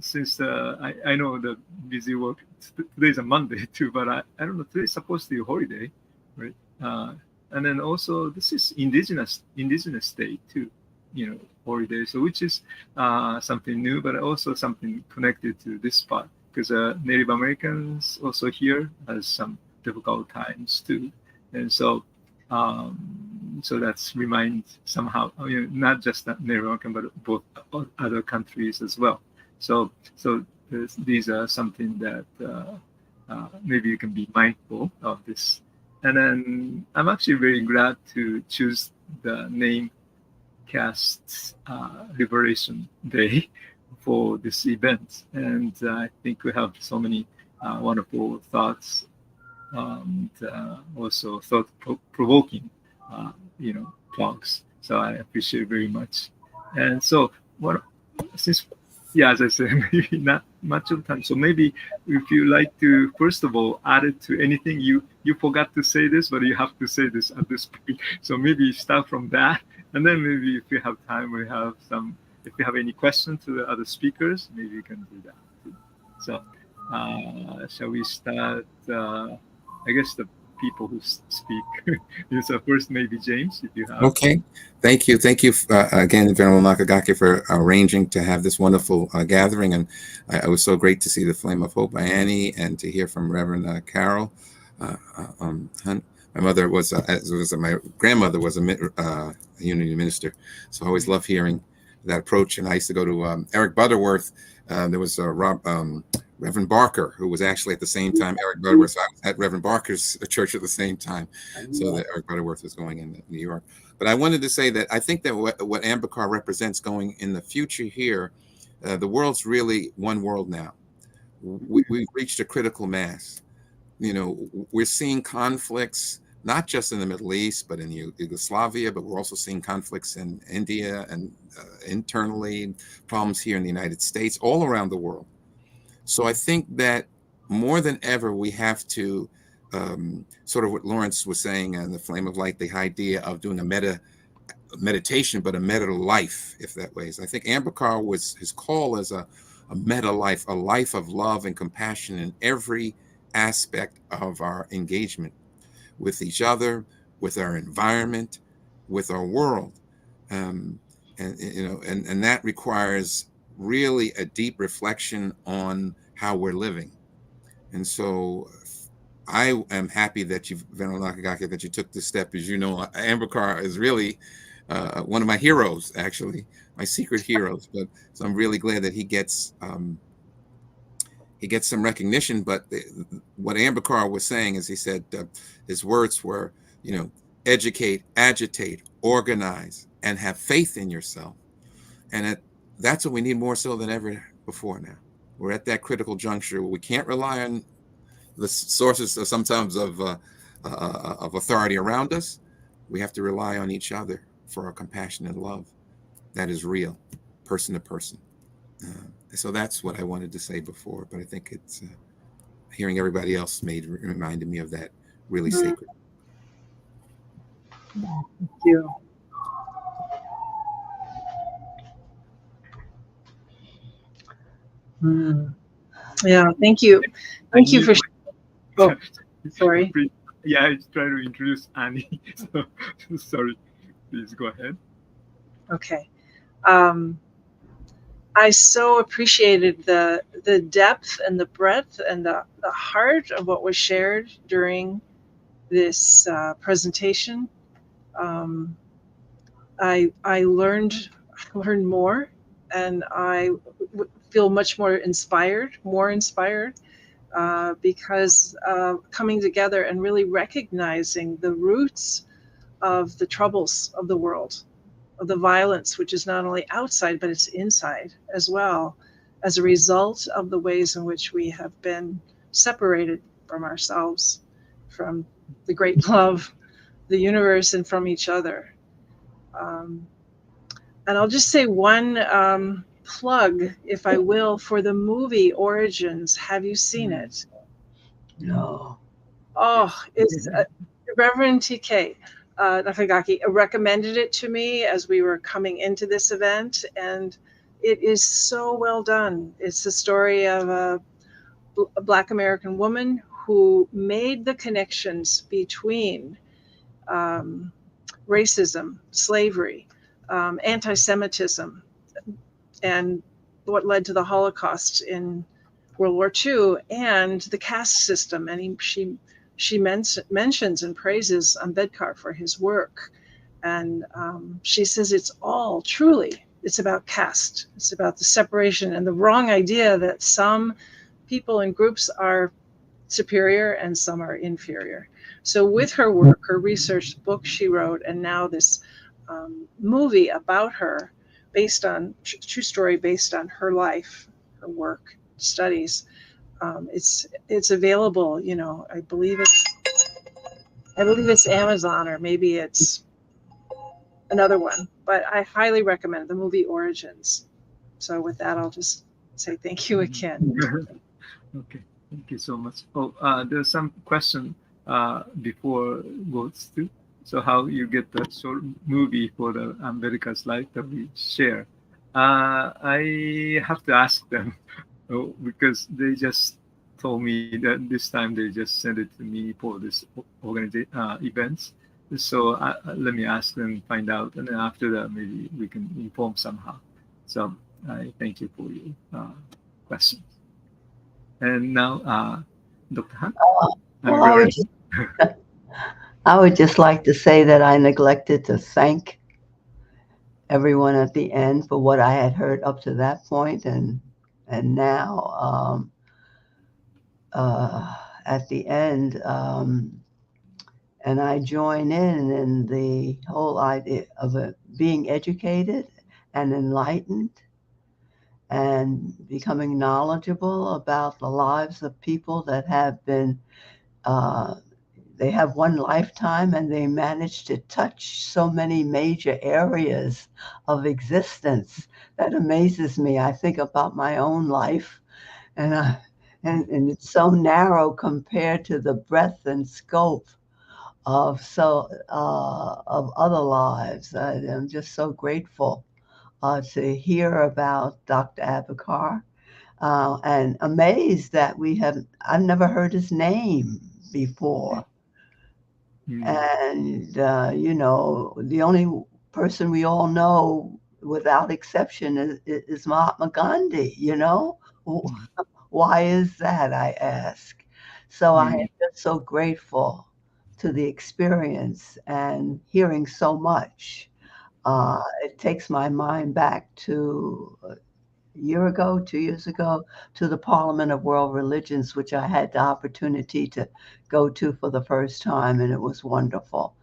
since I know the busy work, today's a Monday too, but I don't know, today's supposed to be a holiday, right? And then also this is indigenous day too, holiday. So which is something new, but also something connected to this spot, because Native Americans also here has some difficult times too. And so so that's reminds somehow, not just Native American, but both other countries as well. So these are something that maybe you can be mindful of this. And then I'm actually very glad to choose the name Caste Liberation Day for this event. And I think we have so many wonderful thoughts and also thought-provoking, talks. So I appreciate it very much. And so, since, as I said, maybe not much of time. So maybe if you like to, first of all, add it to anything you forgot to say this, but you have to say this at this point. So maybe start from that, and then maybe if you have time, we have some. If you have any questions to the other speakers, maybe you can do that too. So, shall we start? I guess the people who speak. So first, maybe James, if you have. Okay, thank you again, Venerable Nakagake, for arranging to have this wonderful gathering, and it was so great to see the Flame of Hope by Annie and to hear from Reverend Carol. My mother was, my grandmother was a unity minister, so I always love hearing that approach. And I used to go to Eric Butterworth. There was Reverend Barker, who was actually at the same time Eric Butterworth. So I was at Reverend Barker's church at the same time, so that Eric Butterworth was going in New York. But I wanted to say that I think that what Ambedkar represents going in the future here, the world's really one world now. We've reached a critical mass. We're seeing conflicts, not just in the Middle East, but in Yugoslavia, but we're also seeing conflicts in India and internally, problems here in the United States, all around the world. So I think that more than ever, we have to sort of what Lawrence was saying in The Flame of Light, the idea of doing a meditation, but a meta life, if that way. So I think Ambedkar was his call as a meta life, a life of love and compassion in every aspect of our engagement with each other, with our environment, with our world. And that requires really a deep reflection on how we're living. And so I am happy that Venerable Nakagake, that you took this step. As you know, Ambedkar is really one of my heroes, actually, my secret heroes. But so I'm really glad that he gets some recognition. But what Ambedkar was saying is, he said his words were, educate, agitate, organize, and have faith in yourself. And that's what we need more so than ever before now. We're at that critical juncture where we can't rely on the sources sometimes of authority around us. We have to rely on each other for our compassion and love that is real, person to person. So that's what I wanted to say before, but I think it's hearing everybody else reminded me of that really sacred. Thank you. Yeah, thank you. Thank you for. Oh, sorry. Yeah, I try to introduce Annie. So, sorry. Please go ahead. Okay. I so appreciated the depth and the breadth and the heart of what was shared during this presentation. I learned more, and I feel much more inspired, because coming together and really recognizing the roots of the troubles of the world, of the violence, which is not only outside, but it's inside as well, as a result of the ways in which we have been separated from ourselves, from the great love, the universe, and from each other. And I'll just say one plug, if I will, for the movie Origins. Have you seen it? No. Oh, it's Reverend TK Nakagake recommended it to me as we were coming into this event, and it is so well done. It's the story of a Black American woman who made the connections between racism, slavery, anti-Semitism, and what led to the Holocaust in World War II, and the caste system. And she she mentions and praises Ambedkar for his work. And she says it's about caste. It's about the separation and the wrong idea that some people and groups are superior and some are inferior. So with her work, her research, the book she wrote, and now this movie about her, based on true story, based on her life, her work, studies, it's available. You know, I believe it's Amazon, or maybe it's another one, but I highly recommend the movie Origins. So with that, I'll just say thank you again. Okay, thank you so much. Oh, there's some question before votes too. So how you get the short movie for the Ambedkar's life that we share? I have to ask them because they just told me that this time they just sent it to me for this events. So let me ask them, find out, and then after that maybe we can inform somehow. So I thank you for your questions. And now, Dr. Han. Well, I would just like to say that I neglected to thank everyone at the end for what I had heard up to that point, and now at the end, and I join in the whole idea of being educated and enlightened and becoming knowledgeable about the lives of people that have been, they have one lifetime and they manage to touch so many major areas of existence. That amazes me. I think about my own life, and it's so narrow compared to the breadth and scope of other lives. I'm just so grateful to hear about Dr. Ambedkar, and amazed that I've never heard his name before. And, you know, the only person we all know without exception is Mahatma Gandhi, you know? Why is that, I ask? So I am just so grateful to the experience and hearing so much. It takes my mind back to a year ago, 2 years ago, to the Parliament of World Religions, which I had the opportunity to go to for the first time, and it was wonderful.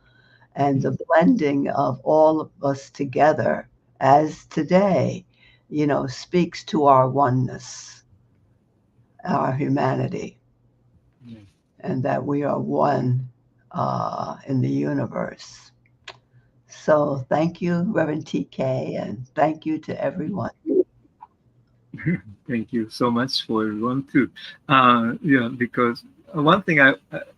And the blending of all of us together, as today, you know, speaks to our oneness, our humanity, and that we are one in the universe. So thank you, Reverend TK, and thank you to everyone. Thank you so much for everyone too. Yeah, because one thing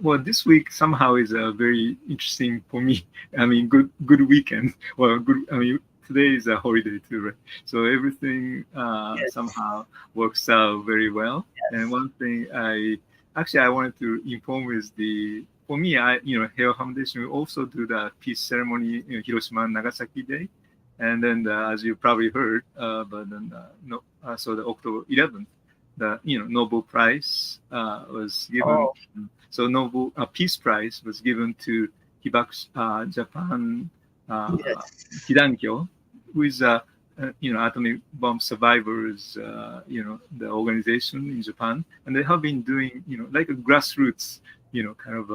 well, this week somehow is very interesting for me. I mean, good weekend. Well, good. I mean, today is a holiday too, right? So everything somehow works out very well. Yes. And one thing I wanted to inform is for me, Heiwa Foundation will also do the peace ceremony in Hiroshima and Nagasaki Day. And then, as you probably heard, but then so the October 11th, the Nobel Prize was given. So Nobel Peace Prize was given to Hibakusha Japan Hidankyo, who is atomic bomb survivors, the organization in Japan, and they have been doing like a grassroots, kind of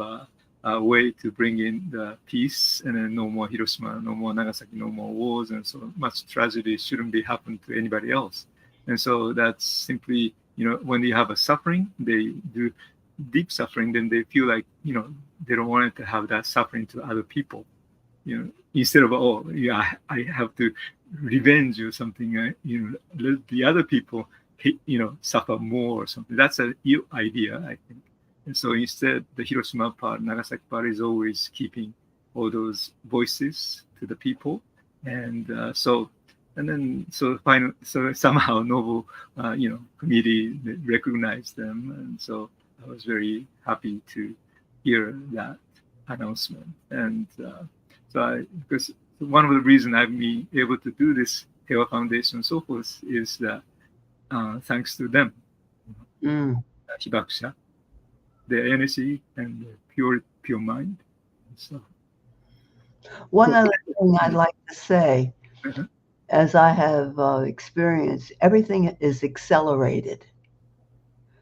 a way to bring in the peace, and then no more Hiroshima, no more Nagasaki, no more wars, and so much tragedy shouldn't be happen to anybody else. And so that's simply, when you have a suffering, they do deep suffering, then they feel like, they don't want to have that suffering to other people, instead of, I have to revenge or something, let the other people, suffer more or something. That's an ill idea, I think. And so instead, the Hiroshima part, Nagasaki part is always keeping all those voices to the people. And so somehow Nobel, committee recognized them. And so I was very happy to hear that announcement. And because one of the reasons I've been able to do this Heiwa Foundation and so forth is that thanks to them, Hibakusha. their energy and their pure mind. So, One other thing I'd like to say, uh-huh. as I have experienced, everything is accelerated.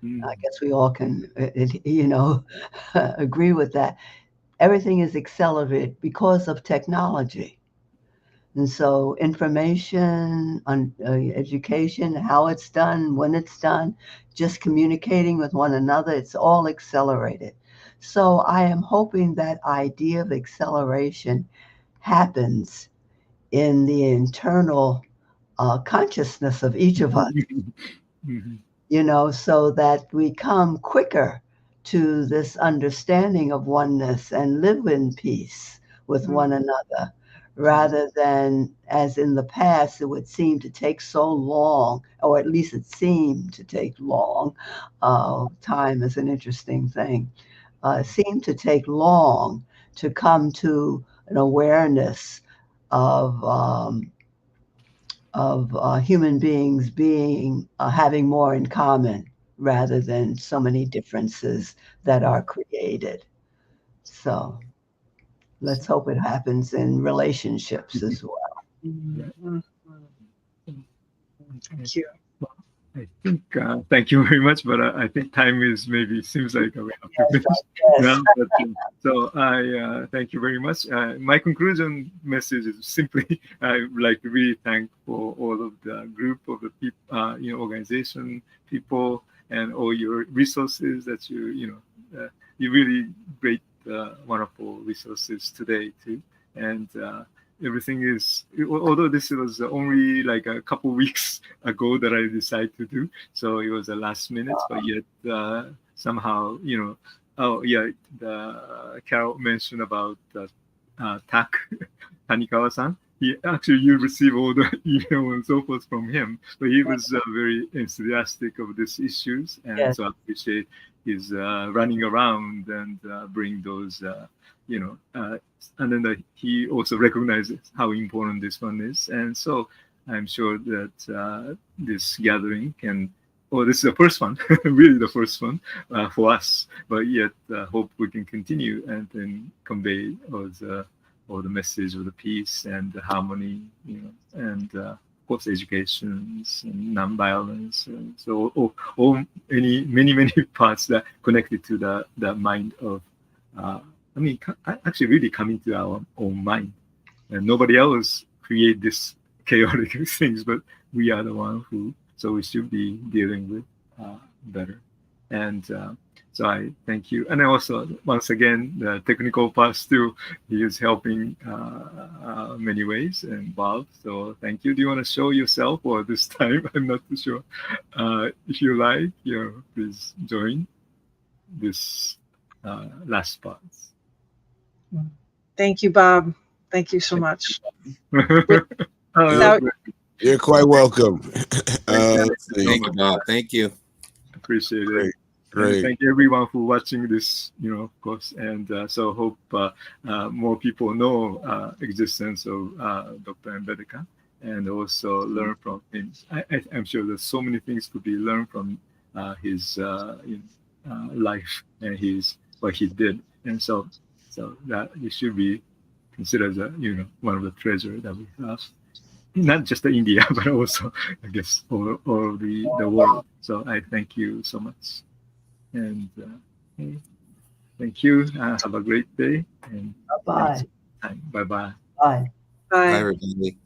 I guess we all can, agree with that. Everything is accelerated because of technology. And so information on education, how it's done, when it's done, just communicating with one another, it's all accelerated. So I am hoping that idea of acceleration happens in the internal consciousness of each of us, so that we come quicker to this understanding of oneness and live in peace with one another, rather than, as in the past, it would seem to take so long, or at least it seemed to take long. Time is an interesting thing. It seemed to take long to come to an awareness of human beings having more in common rather than so many differences that are created. So let's hope it happens in relationships as well. Thank you. I think, thank you very much, but I think time is seems like we have to finish now. But, so I thank you very much. My conclusion message is simply, I would like to really thank for all of the group of the people, organization, people, and all your resources that you really great, wonderful resources today too. And everything is, although this was only like a couple weeks ago that I decided to do, so it was a last minute, but yet somehow, oh yeah, the Carol mentioned about Tanikawa-san. You receive all the email and so forth from him, but he was very enthusiastic of these issues, and so I appreciate his running around and bring those and then he also recognizes how important this one is. And so I'm sure that this gathering this is the first one, really the first one for us, but yet hope we can continue and then convey all the message of the peace and the harmony, and of course education and non-violence. And so many parts that connected to the mind of actually really coming to our own mind. And nobody else create this chaotic things, but we are the one so we should be dealing with better. And so I thank you. And I also, once again, the technical part still, he is helping many ways, and Bob, so thank you. Do you want to show yourself, or this time, I'm not too sure. If you like, please join this last part. Thank you, Bob. Thank you so much. You're quite welcome. Thank you, Bob. Thank you. Appreciate it. Great. Thank you everyone for watching this, of course. And so hope more people know existence of Dr. Ambedkar, and also learn from him. I'm sure there's so many things to be learned from his life and what he did. And so that it should be considered as one of the treasures that we have, not just India, but also, I guess, all the world. So I thank you so much, and thank you. Have a great day, and bye-bye. Bye-bye. Bye. Bye, everybody.